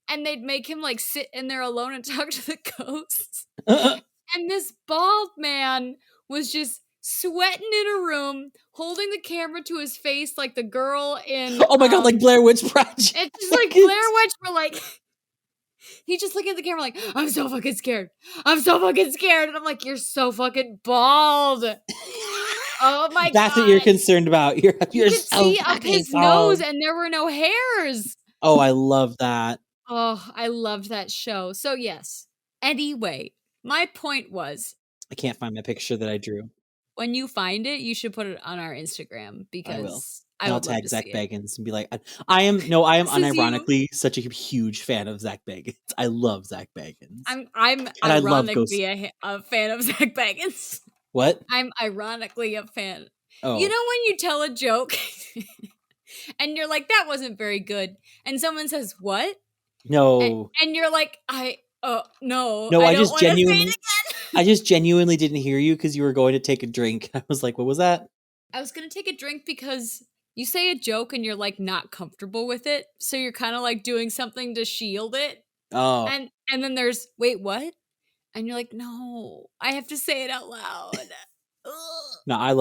and they'd make him like sit in there alone and talk to the ghosts. And this bald man was just sweating in a room, holding the camera to his face like the girl in Oh my god, like Blair Witch Project. It's just like Blair Witch, but like he's just looking at the camera like, I'm so fucking scared. I'm so fucking scared. And I'm like, you're so fucking bald. Oh my god. That's what you're concerned about. You're You could so see up fucking his bald. nose and there were no hairs. Oh, I love that. Oh, I loved that show. So yes. Anyway, my point was, I can't find my picture that I drew. when you find it, you should put it on our Instagram I will. because And I'll would love tag to Zach see it. Baggins and be like, I am This is you. unironically such a huge fan of Zach Baggins. I love Zach Baggins. I'm I love ironically a fan of Zach Baggins. What? I'm ironically a fan. Oh. You know when you tell a joke and you're like, that wasn't very good, and someone says, what? No. And you're like, no. No, I just don't wanna say it genuinely again. I just genuinely didn't hear you because you were going to take a drink. I was like, what was that? I was gonna take a drink because you say a joke and you're like not comfortable with it, so you're kind of like doing something to shield it. Oh. And then there's, wait, what? And you're like, no, I have to say it out loud. No, I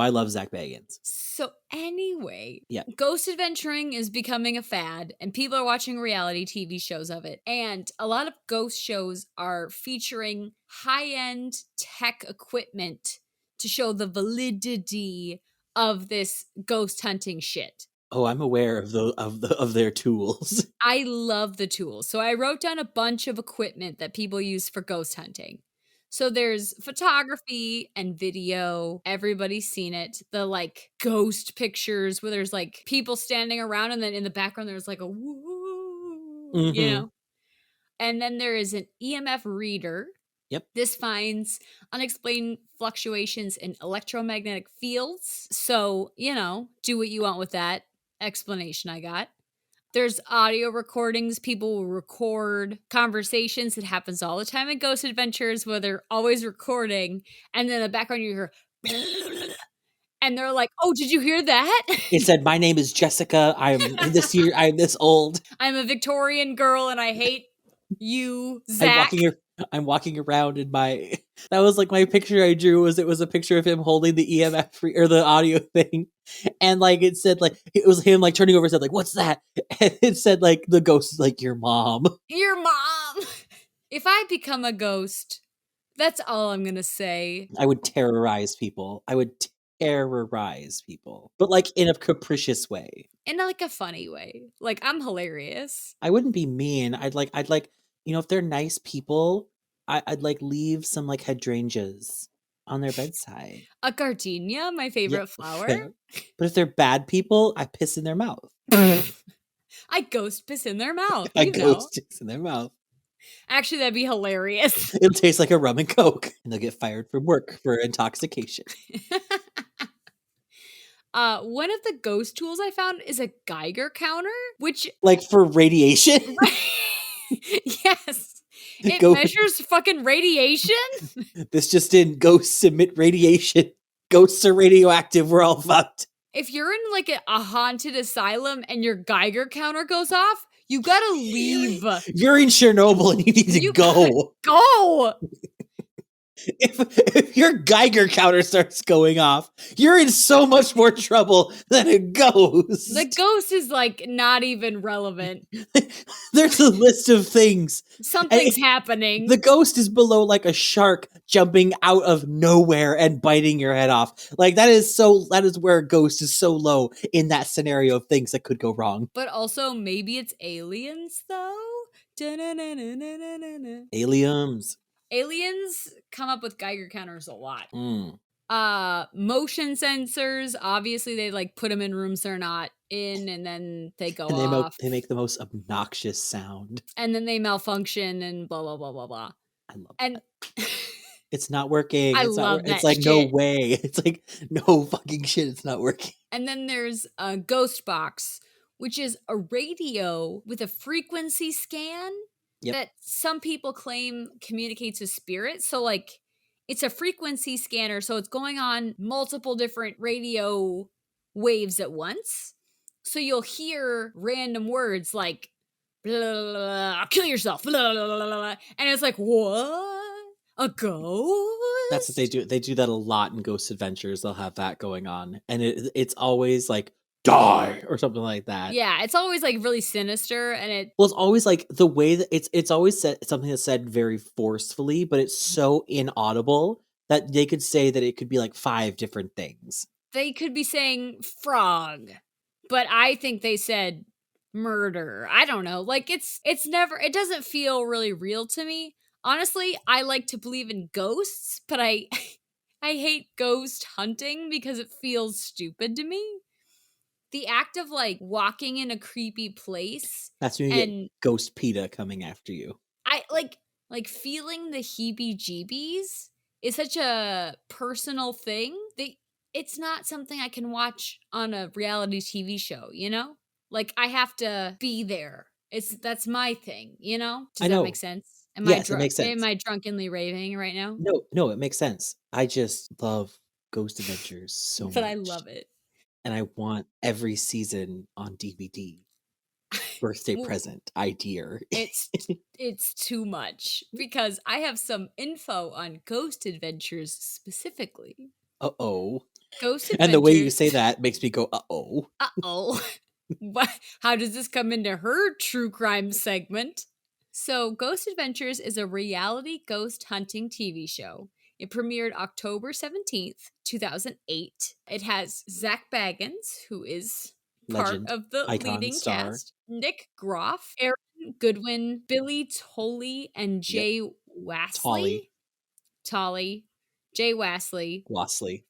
love Zach Baggins. So anyway, yeah, ghost adventuring is becoming a fad and people are watching reality TV shows of it. And a lot of ghost shows are featuring high-end tech equipment to show the validity of this ghost hunting shit. Oh, I'm aware of their tools. I love the tools. So I wrote down a bunch of equipment that people use for ghost hunting. So there's photography and video. Everybody's seen it. The like ghost pictures where there's like people standing around and then in the background there's like a woo, you know? And then there is an EMF reader. Yep. This finds unexplained fluctuations in electromagnetic fields. So, do what you want with that explanation I got. There's audio recordings. People will record conversations. It happens all the time in Ghost Adventures where they're always recording. And then in the background you hear, and they're like, oh, did you hear that? It said, my name is Jessica. I'm this old. I'm a Victorian girl and I hate you, Zach. I'm walking around in my, that was like my picture I drew it was a picture of him holding the EMF or the audio thing. And like, it said like, it was him like turning over and said like, what's that? And it said like, the ghost is like, your mom. Your mom. If I become a ghost, that's all I'm going to say. I would terrorize people. But like in a capricious way. In like a funny way. Like I'm hilarious. I wouldn't be mean. I'd like, if they're nice people, I'd like leave some like hydrangeas on their bedside. A gardenia, my favorite flower. But if they're bad people, I piss in their mouth. I ghost piss in their mouth. Ghost piss in their mouth. Actually, that'd be hilarious. It'll taste like a rum and coke, and they'll get fired from work for intoxication. One of the ghost tools I found is a Geiger counter, which like for radiation. Yes. It measures fucking radiation. This just in, ghosts emit radiation. Ghosts are radioactive. We're all fucked. If you're in like a haunted asylum and your Geiger counter goes off, you gotta leave. You're in Chernobyl and you need to go. Go. if your Geiger counter starts going off, you're in so much more trouble than a ghost. The ghost is like not even relevant. There's a list of things. Something's happening. The ghost is below like a shark jumping out of nowhere and biting your head off. Like that is where a ghost is so low in that scenario of things that could go wrong. But also maybe it's aliens though. Da-na-na-na-na-na-na. Aliens. Aliens come up with Geiger counters a lot. Mm. Motion sensors, obviously they like put them in rooms they're not in and then they go And off. they make the most obnoxious sound. And then they malfunction and blah blah blah blah blah. I love And it's not working. I love that It's like shit. no way. It's like no fucking shit. It's not working. And then there's a ghost box, which is a radio with a frequency scan that some people claim communicates with spirits. So like it's a frequency scanner, so it's going on multiple different radio waves at once. So you'll hear random words like blah, blah, blah, kill yourself, blah, blah, blah, blah, and it's like, what? A ghost? That's what they do. They do that a lot in Ghost Adventures. They'll have that going on. And it's always like, die, or something like that. Yeah, it's always like really sinister, and well, it's always like the way that it's always said something that's said very forcefully, but it's so inaudible that they could say that it could be like 5 different things. They could be saying frog, but I think they said murder. I don't know. Like it doesn't feel really real to me. Honestly, I like to believe in ghosts, but I hate ghost hunting because it feels stupid to me. The act of like walking in a creepy place. That's when you get Ghost PETA coming after you. I like feeling the heebie-jeebies is such a personal thing. It's not something I can watch on a reality TV show, you know? Like I have to be there. That's my thing, you know? Does that make sense? Yes, it makes sense. Am I drunkenly raving right now? No, it makes sense. I just love Ghost Adventures so much. But I love it. And I want every season on DVD. Birthday present idea. It's too much because I have some info on Ghost Adventures specifically. Uh-oh. Ghost Adventures. And the way you say that makes me go, uh-oh. Uh-oh. How does this come into her true crime segment? So, Ghost Adventures is a reality ghost hunting TV show. It premiered October 17th, 2008. It has Zach Baggins, who is part of the leading cast, Nick Groff, Aaron Goodwin, Billy Tolley, and Jay Wasley. Jay Wasley.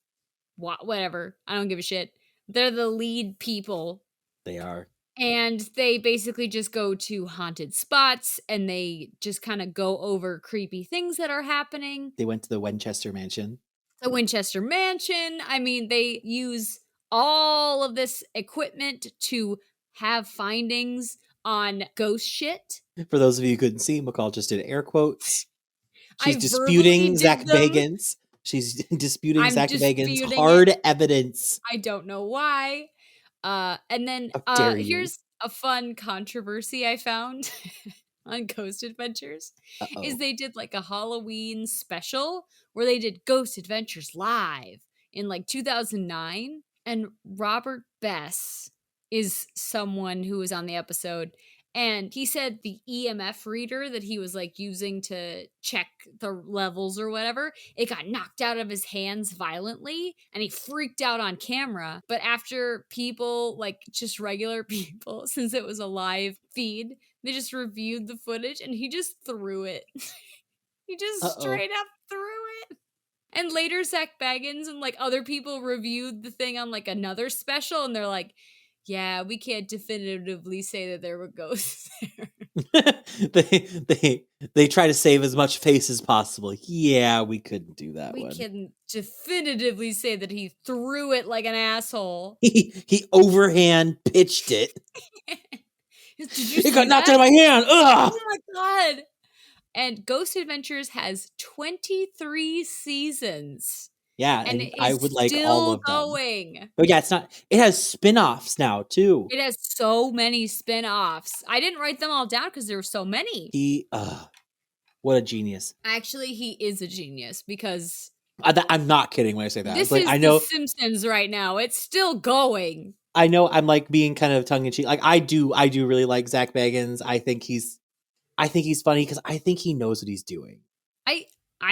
Whatever. I don't give a shit. They're the lead people. They are. And they basically just go to haunted spots and they just kind of go over creepy things that are happening. They went to the Winchester Mansion. I mean, they use all of this equipment to have findings on ghost shit. For those of you who couldn't see, McCall just did air quotes. She's disputing Zach Bagans. She's disputing Zach Bagans' hard evidence. I don't know why. And then here's a fun controversy I found on Ghost Adventures. Is they did like a Halloween special where they did Ghost Adventures live in like 2009, and Robert Bess is someone who was on the episode, and he said the EMF reader that he was like using to check the levels or whatever, it got knocked out of his hands violently and he freaked out on camera. But after people, like just regular people, since it was a live feed, they just reviewed the footage and he just threw it. He just straight up threw it. And later Zach Baggins and like other people reviewed the thing on like another special and they're like, yeah, we can't definitively say that there were ghosts there. they try to save as much face as possible. Yeah, we couldn't do that. We can definitively say that he threw it like an asshole. He overhand pitched it. It got knocked out of my hand. Ugh! Oh my god! And Ghost Adventures has 23 seasons. Yeah, and I would like all of them. Going. But yeah, it has spin-offs now too. It has so many spin-offs. I didn't write them all down because there were so many. What a genius. Actually, he is a genius because I'm not kidding when I say that. this It's like is The Simpsons right now. It's still going. I know I'm like being kind of tongue in cheek. Like I do really like Zach Bagans. I think he's funny because I think he knows what he's doing. I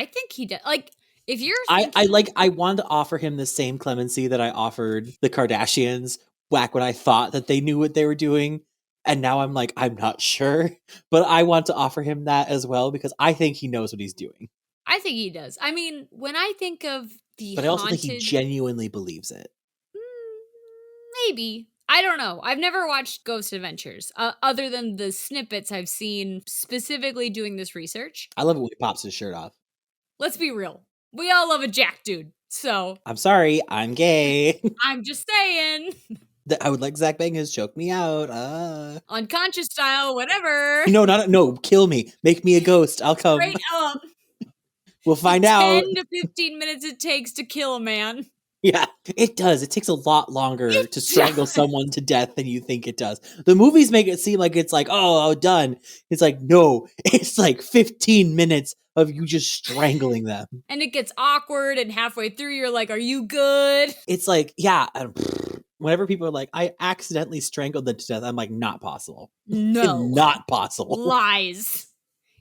think he does. Like, if you're thinking, I wanted to offer him the same clemency that I offered the Kardashians back when I thought that they knew what they were doing. And now I'm like, I'm not sure. But I want to offer him that as well because I think he knows what he's doing. I think he does. I mean, when I think of the But I also think he haunted, genuinely believes it. maybe. I don't know. I've never watched Ghost Adventures other than the snippets I've seen specifically doing this research. I love it when he pops his shirt off. Let's be real. We all love a Jack dude. So I'm sorry, I'm gay. I'm just saying. I would like Zach Bagans choke me out. Unconscious style, whatever. No, kill me. Make me a ghost. I'll come. Straight up. We'll find the out. 10 to 15 minutes it takes to kill a man. Yeah, it does. It takes a lot longer to strangle someone to death than you think it does. The movies make it seem like it's like, oh, done. It's like, no, it's like 15 minutes of you just strangling them. And it gets awkward, and halfway through you're like, are you good? It's like, yeah, whenever people are like, I accidentally strangled them to death, I'm like, not possible. No. Not possible. Lies.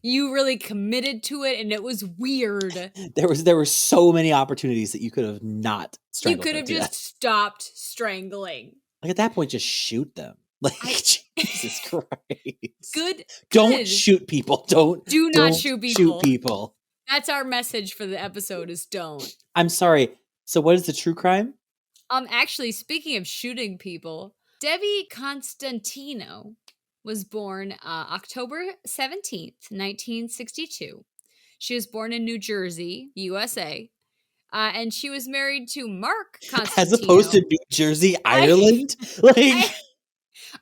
You really committed to it, and it was weird. There were so many opportunities that you could have not strangled. You could have just stopped strangling. Like at that point, just shoot them. Like Jesus Christ. Good. Don't shoot people. Do not shoot people. Shoot people. That's our message for the episode: is don't. I'm sorry. So, what is the true crime? Actually, speaking of shooting people, Debbie Constantino was born October 17th, 1962. She was born in New Jersey, USA, and she was married to Mark Constantino. As opposed to New Jersey, Ireland?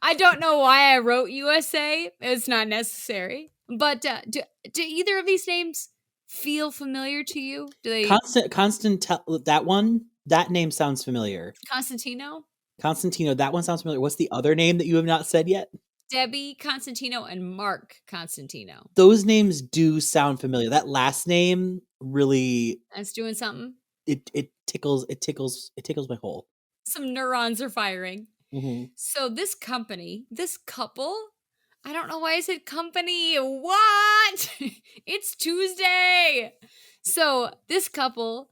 I don't know why I wrote USA. It's not necessary. But do either of these names feel familiar to you? Do they? That name sounds familiar. Constantino, that one sounds familiar. What's the other name that you have not said yet? Debbie Constantino and Mark Constantino. Those names do sound familiar. That last name really, that's doing something. It tickles my hole. Some neurons are firing. Mm-hmm. So this couple, I don't know why I said company. What? It's Tuesday. So this couple,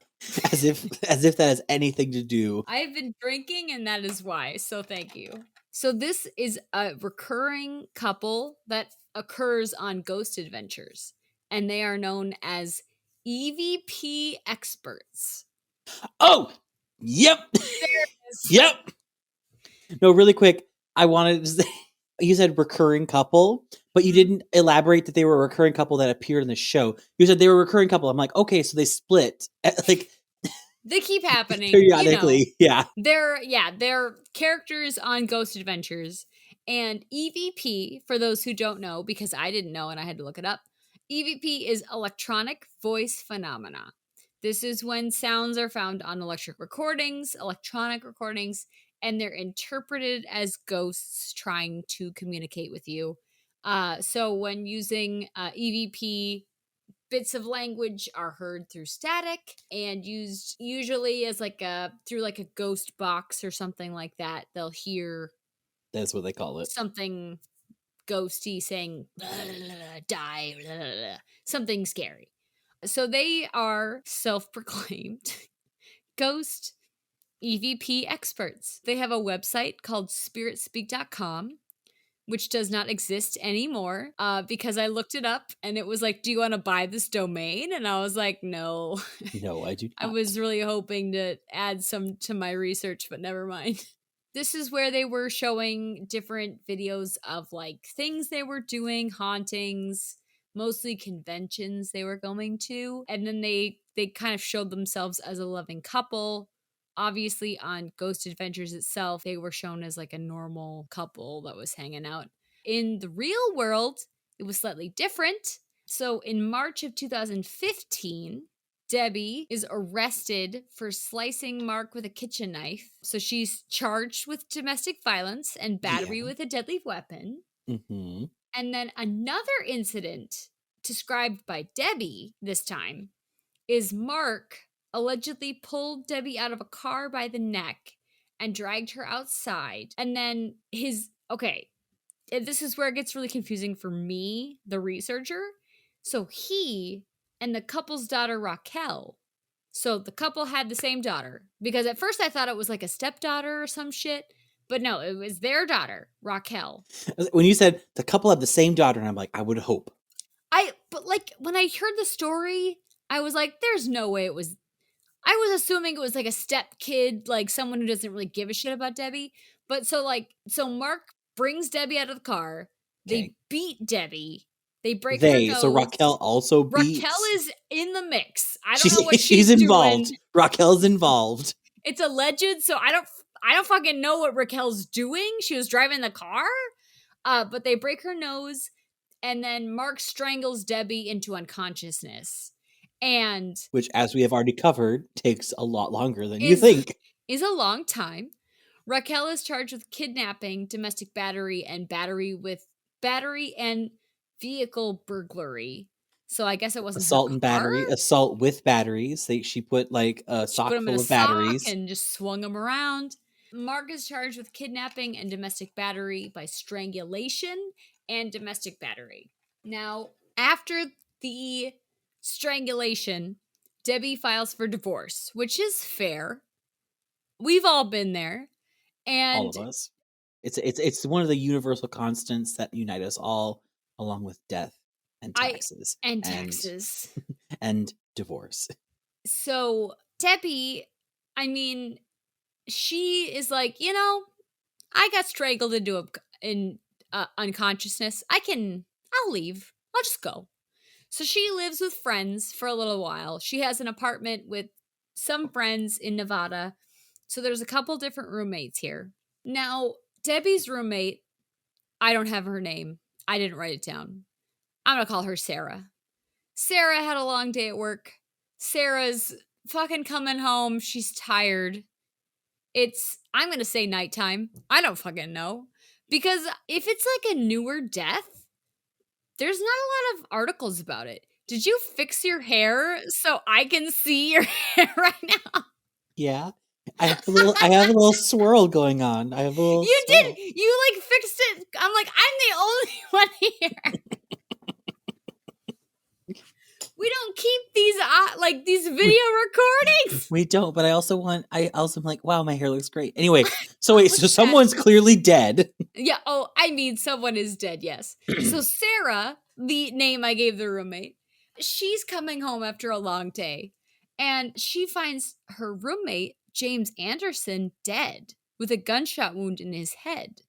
as if that has anything to do. I've been drinking, and that is why. So thank you. So this is a recurring couple that occurs on Ghost Adventures, and they are known as EVP experts. Oh, yep. Yep. No, really quick. I wanted to say, you said recurring couple, but you didn't elaborate that they were a recurring couple that appeared in the show. You said they were a recurring couple. I'm like, okay, so they split. Like, they keep happening periodically. Yeah. They're characters on Ghost Adventures. And EVP, for those who don't know, because I didn't know and I had to look it up, EVP is electronic voice phenomena. This is when sounds are found on electronic recordings, and they're interpreted as ghosts trying to communicate with you. So when using EVP, bits of language are heard through static and used usually as through a ghost box or something like that. They'll hear, that's what they call it, something ghosty saying blah, blah, blah, die, blah, blah, blah, something scary. So they are self-proclaimed ghost EVP experts. They have a website called spiritspeak.com, which does not exist anymore, because I looked it up and it was like, do you want to buy this domain? And I was like, no. No, I do not. I was really hoping to add some to my research, but never mind. This is where they were showing different videos of things they were doing, hauntings, mostly conventions they were going to. And then they kind of showed themselves as a loving couple. Obviously, on Ghost Adventures itself, they were shown as a normal couple that was hanging out. In the real world, it was slightly different. So in March of 2015, Debbie is arrested for slicing Mark with a kitchen knife. So she's charged with domestic violence and battery with a deadly weapon. Mm-hmm. And then another incident described by Debbie this time is Mark allegedly pulled Debbie out of a car by the neck and dragged her outside. And then this is where it gets really confusing for me, the researcher. So he and the couple's daughter, Raquel. So the couple had the same daughter, because at first I thought it was like a stepdaughter or some shit. But no, it was their daughter, Raquel. When you said the couple had the same daughter, and I'm like, I would hope. But like when I heard the story, I was like, there's no way it was. I was assuming it was like a step kid, like someone who doesn't really give a shit about Debbie. But so Mark brings Debbie out of the car. Okay. They beat Debbie. They break her nose. So Raquel also beats. Raquel is in the mix. I don't know what she's involved. doing. Raquel's involved. It's alleged, so I don't fucking know what Raquel's doing. She was driving the car. But they break her nose, and then Mark strangles Debbie into unconsciousness. And which, as we have already covered, takes a lot longer than you think. Is a long time. Raquel is charged with kidnapping, domestic battery, and battery and vehicle burglary. So I guess it wasn't assault and battery, assault with batteries. She put like a sock full of batteries and just swung them around. Mark is charged with kidnapping and domestic battery by strangulation and domestic battery. Now, after the strangulation, Debbie files for divorce, which is fair. We've all been there. And all of us. It's one of the universal constants that unite us all, along with death and taxes. And divorce. So Debbie, I mean, she is like, I got strangled into unconsciousness. I'll leave. I'll just go. So she lives with friends for a little while. She has an apartment with some friends in Nevada. So there's a couple different roommates here. Now, Debbie's roommate, I don't have her name. I didn't write it down. I'm going to call her Sarah. Sarah had a long day at work. Sarah's fucking coming home. She's tired. I'm going to say nighttime. I don't fucking know. Because if it's like a newer death, there's not a lot of articles about it. Did you fix your hair so I can see your hair right now? Yeah. I have a little swirl going on. I have a little You swirl. Did. You like fixed it. I'm like, I'm the only one here. We don't keep these video recordings. We don't, but I also am like, wow, my hair looks great. Anyway, so wait, so someone's clearly dead. Yeah, someone is dead, yes. So Sarah, the name I gave the roommate, she's coming home after a long day, and she finds her roommate, James Anderson, dead with a gunshot wound in his head.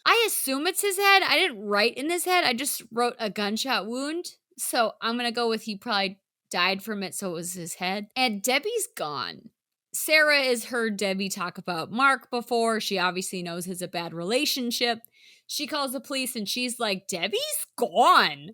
I assume it's his head. I didn't write in his head. I just wrote a gunshot wound. So I'm going to go with he probably died from it, so it was his head. And Debbie's gone. Sarah has heard Debbie talk about Mark before. She obviously knows it's a bad relationship. She calls the police and she's like, Debbie's gone.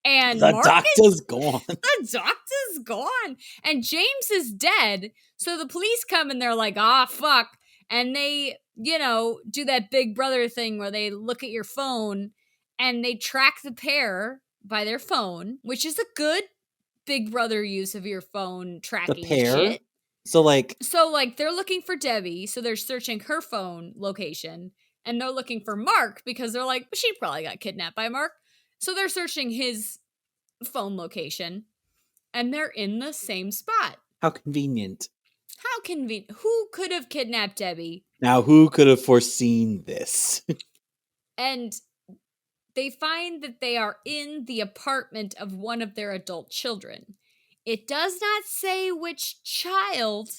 And the doctor's gone. The doctor's gone. And James is dead. So the police come and they're like, fuck. And they, do that Big Brother thing where they look at your phone and they track the pair by their phone, which is a good Big Brother use of your phone tracking the pair? Shit. So they're looking for Debbie, so they're searching her phone location, and they're looking for Mark because they're like, she probably got kidnapped by Mark. So they're searching his phone location, and they're in the same spot. How convenient. How convenient. Who could have kidnapped Debbie? Now, who could have foreseen this? And they find that they are in the apartment of one of their adult children. It does not say which child.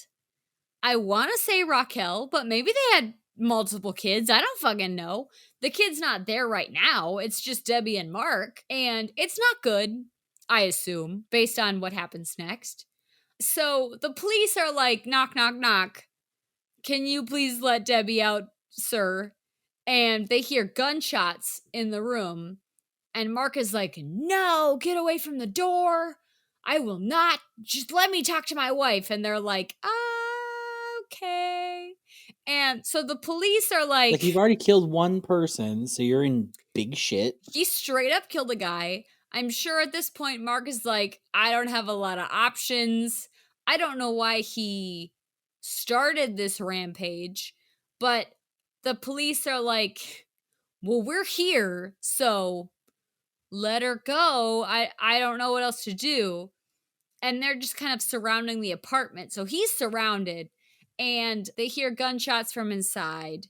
I want to say Raquel, but maybe they had multiple kids. I don't fucking know. The kid's not there right now. It's just Debbie and Mark. And it's not good, I assume, based on what happens next. So the police are like, knock, knock, knock. Can you please let Debbie out, sir? And they hear gunshots in the room. And Mark is like, no, get away from the door. I will not. Just let me talk to my wife. And they're like, okay. And so the police are like, you've already killed one person, so you're in big shit. He straight up killed a guy. I'm sure at this point, Mark is like, I don't have a lot of options. I don't know why he started this rampage, but the police are like, well, we're here, so let her go. I don't know what else to do. And they're just kind of surrounding the apartment. So he's surrounded, and they hear gunshots from inside,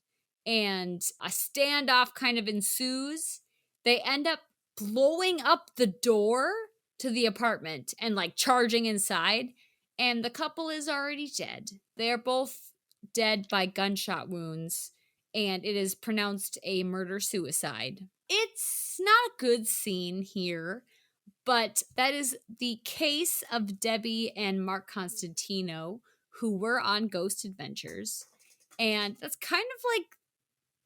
and a standoff kind of ensues. They end up blowing up the door to the apartment and like charging inside. And the couple is already dead. They are both dead by gunshot wounds, and it is pronounced a murder suicide. It's not a good scene here, but that is the case of Debbie and Mark Constantino, who were on Ghost Adventures. And that's kind of like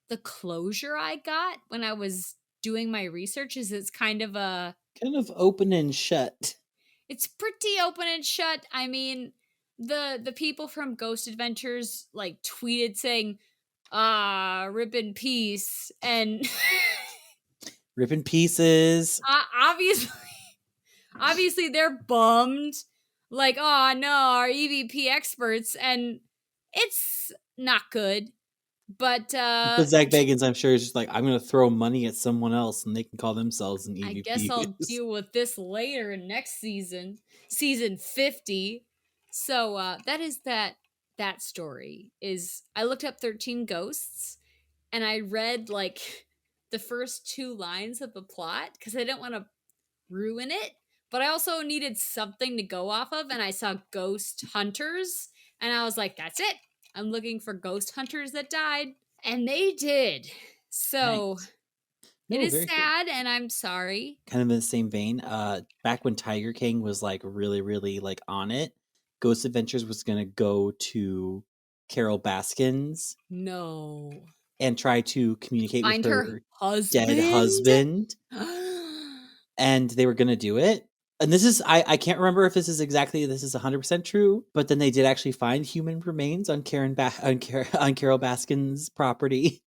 the closure I got when I was doing my research. Is it's kind of Kind of open and shut. it's pretty open and shut. I mean, the people from Ghost Adventures like tweeted saying, rip in peace, and Rip in pieces. obviously obviously they're bummed, like, oh no, our EVP experts, and it's not good. But But Zach Bagans, I'm sure, is just like, I'm going to throw money at someone else and they can call themselves an I guess I'll EVP. deal with this later in next season, season 50. So that is that story. Is I looked up 13 Ghosts, and I read like the first 2 lines of the plot because I didn't want to ruin it, but I also needed something to go off of, and I saw Ghost Hunters, and I was like, that's it. I'm looking for ghost hunters that died, and they did. So Nice. it No, is very good. sad, and I'm sorry. Kind of in the same vein, back when Tiger King was like really, really like on it, Ghost Adventures was going to go to Carol Baskins No. and try to communicate with Find her her dead husband. husband, and they were going to do it. And this is, I can't remember if this is 100% true, but then they did actually find human remains on on Carol Baskin's property,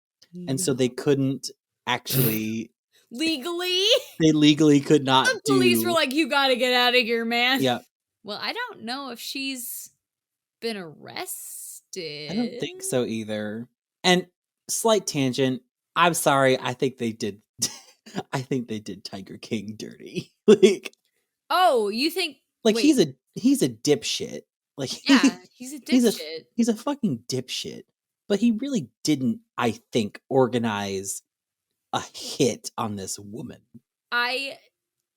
and so No. they couldn't actually Legally? they legally could The not police were do. like, you gotta get out of here, man. Yeah, Well, I don't know if she's been arrested. I don't think so either. And slight tangent, I'm sorry, I think they did I think they did Tiger King dirty. Oh, you think? Like Wait, he's a dipshit. Like yeah, he's a he's a dipshit. he's a fucking dipshit. But he really didn't, I think, organize a hit on this woman. I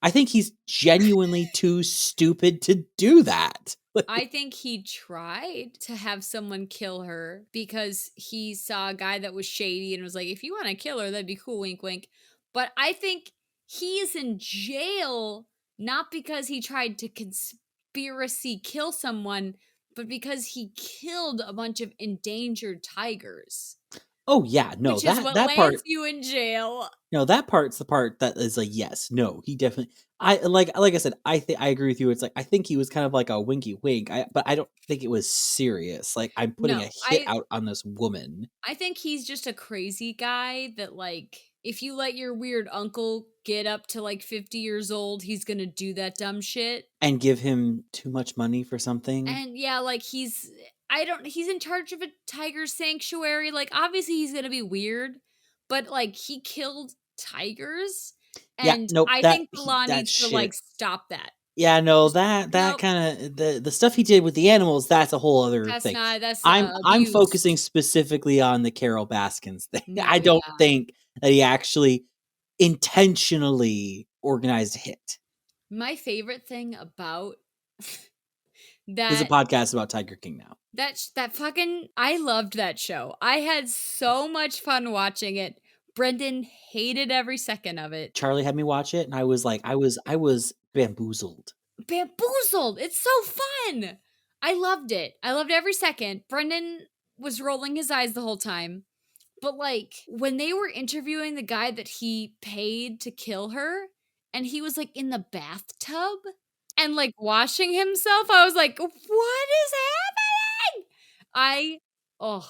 I think he's genuinely too stupid to do that. I think he tried to have someone kill her because he saw a guy that was shady and was like, if you want to kill her, that'd be cool, wink, wink. But I think he is in jail not because he tried to conspiracy kill someone, but because he killed a bunch of endangered tigers, Oh yeah, no, which is what that part lands you in jail. no, that part's the part that is like, yes, no, he definitely. I like I said, I agree with you. It's like I think he was kind of like a winky wink, but I don't think it was serious. Like I'm putting a No, hit out on this woman I think he's just a crazy guy that, like, if you let your weird uncle get up to like 50 years old, he's gonna do that dumb shit. and give him too much money for something. And yeah, like he's in charge of a tiger sanctuary. Like, obviously he's gonna be weird, but like he killed tigers. Yeah, And nope, I think the law that needs to like shit. stop that. Yeah, no, Just, that nope, kind of the stuff he did with the animals. That's a whole other that's thing. not, that's I'm abuse. focusing specifically on the Carol Baskins thing. No, I don't yeah. think that he actually intentionally organized a hit. My favorite thing about There's a that podcast about Tiger King now. that fucking, I loved that show. I had so much fun watching it. Brendan hated every second of it. Charlie had me watch it, and I was like, I was bamboozled. Bamboozled. It's so fun. I loved it. I loved every second. Brendan was rolling his eyes the whole time. But like when they were interviewing the guy that he paid to kill her, and he was like in the bathtub and like washing himself, I was like, what is happening? I oh,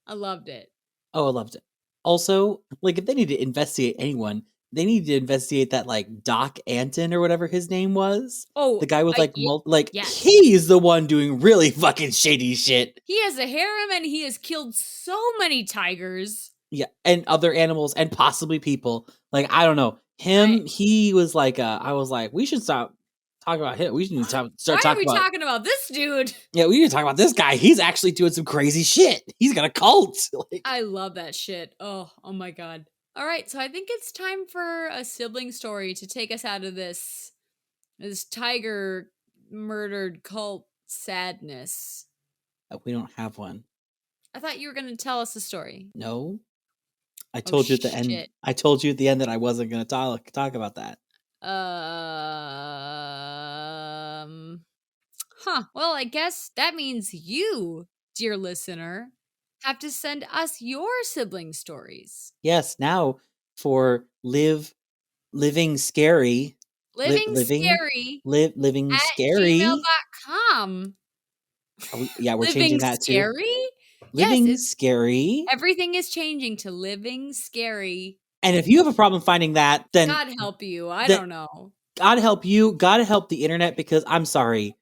I loved it. Oh, I loved it. Also, like if they need to investigate anyone, they need to investigate that like Doc Anton or whatever his name was. Oh, The guy with like yes. he's the one doing really fucking shady shit. He has a harem and he has killed so many tigers. Yeah, and other animals and possibly people. Like I don't know. He was like I was like, we should stop talking about him. We should start Why are talking we about talking about this dude? Yeah, we need to talk about this guy. He's actually doing some crazy shit. He's got a cult. Like, I love that shit. Oh my god. All right, so I think it's time for a sibling story to take us out of this tiger murdered cult sadness. we don't have one. I thought you were going to tell us a story. No. I Oh, told you at the end. shit. I told you at the end that I wasn't going to talk about that. Well, I guess that means you, dear listener, have to send us your sibling stories. Yes, now for living scary. Living scary Living at scary. gmail.com. Yeah, we're Living changing that too. scary? Living Yes, scary. everything is changing to living scary. And if you have a problem finding that, then God help you. I don't know. God help you. God help the internet, because I'm sorry.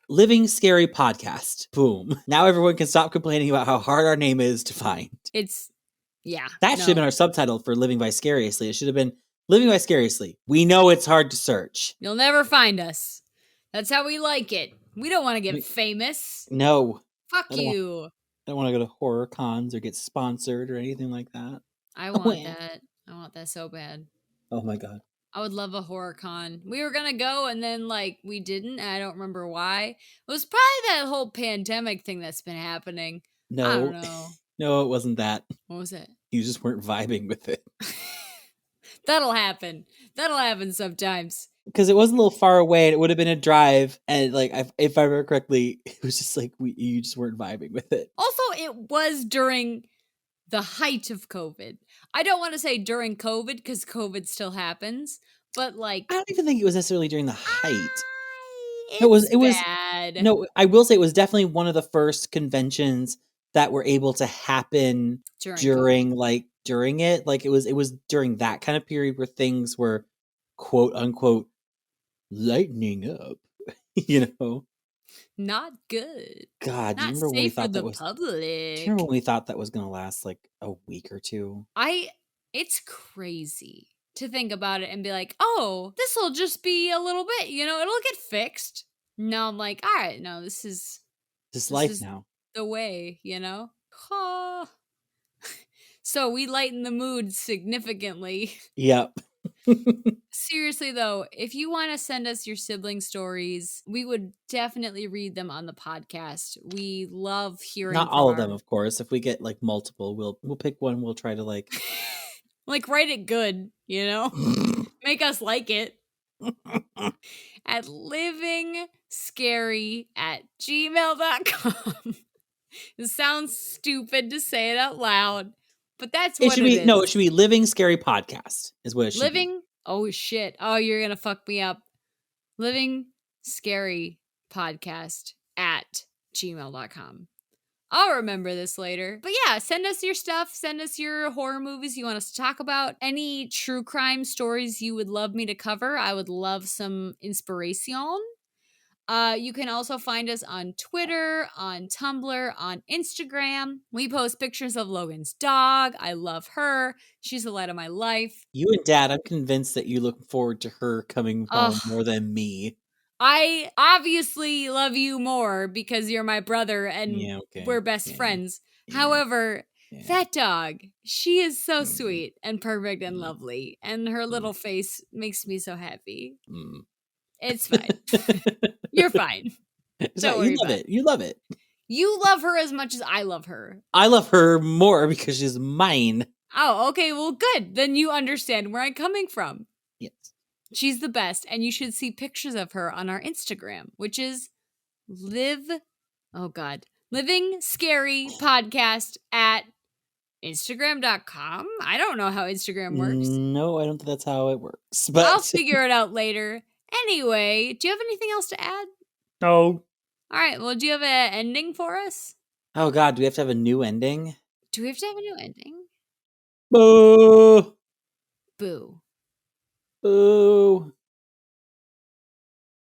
Living Scary Podcast. Boom. Now everyone can stop complaining about how hard our name is to find. That should have been our subtitle for Living Vicariously. It should have been Living Vicariously. We know it's hard to search. You'll never find us. That's how we like it. We don't want to get famous. No. Fuck you. I don't want to go to horror cons or get sponsored or anything like that. I want that. I want that so bad. Oh my god. I would love a horror con. We were gonna go and then we didn't. And I don't remember why. It was probably that whole pandemic thing that's been happening. No. I don't know. No, it wasn't that. What was it? You just weren't vibing with it. That'll happen. That'll happen sometimes. Because it was a little far away and it would have been a drive. And if I remember correctly, it was just you just weren't vibing with it. Also, it was during the height of COVID. I don't want to say during COVID because COVID still happens, but I don't even think it was necessarily during the height. It was bad. No, I will say it was definitely one of the first conventions that were able to happen during it. Like it was during that kind of period where things were quote unquote lightening up. You know? Not good. God, not do you remember when we thought for the that was public. Do you remember when we thought that was gonna last like a week or two? It's crazy to think about it and be like, oh, this will just be a little bit, it'll get fixed. No, I'm like, all right, no, this is life now. The way, So we lighten the mood significantly. Yep. Seriously though, if you want to send us your sibling stories, we would definitely read them on the podcast. We love hearing not all of them, of course. If we get multiple, we'll pick one. We'll try to write it good, make us like it. At livingscary@gmail.com. It sounds stupid to say it out loud, but that's what it is. No, it should be Living Scary Podcast is what it should be. Oh shit. Oh, you're gonna fuck me up. Living Scary Podcast @gmail.com. I'll remember this later. But yeah, send us your stuff. Send us your horror movies you want us to talk about. Any true crime stories you would love me to cover. I would love some inspiration. You can also find us on Twitter, on Tumblr, on Instagram. We post pictures of Logan's dog. I love her. She's the light of my life. You and Dad, I'm convinced that you look forward to her coming home more than me. I obviously love you more because you're my brother and we're best friends. Yeah. However, that dog, she is so sweet and perfect and lovely. And her little face makes me so happy. It's fine. You're fine. Don't worry about it. You love it. You love her as much as I love her. I love her more because she's mine. Oh, okay. Well, good. Then you understand where I'm coming from. Yes. She's the best. And you should see pictures of her on our Instagram, which is Living Scary Podcast @Instagram.com. I don't know how Instagram works. No, I don't think that's how it works. But I'll figure it out later. Anyway, do you have anything else to add? No. All right. Well, do you have an ending for us? Oh, God. Do we have to have a new ending? Do we have to have a new ending? Boo. Boo. Boo.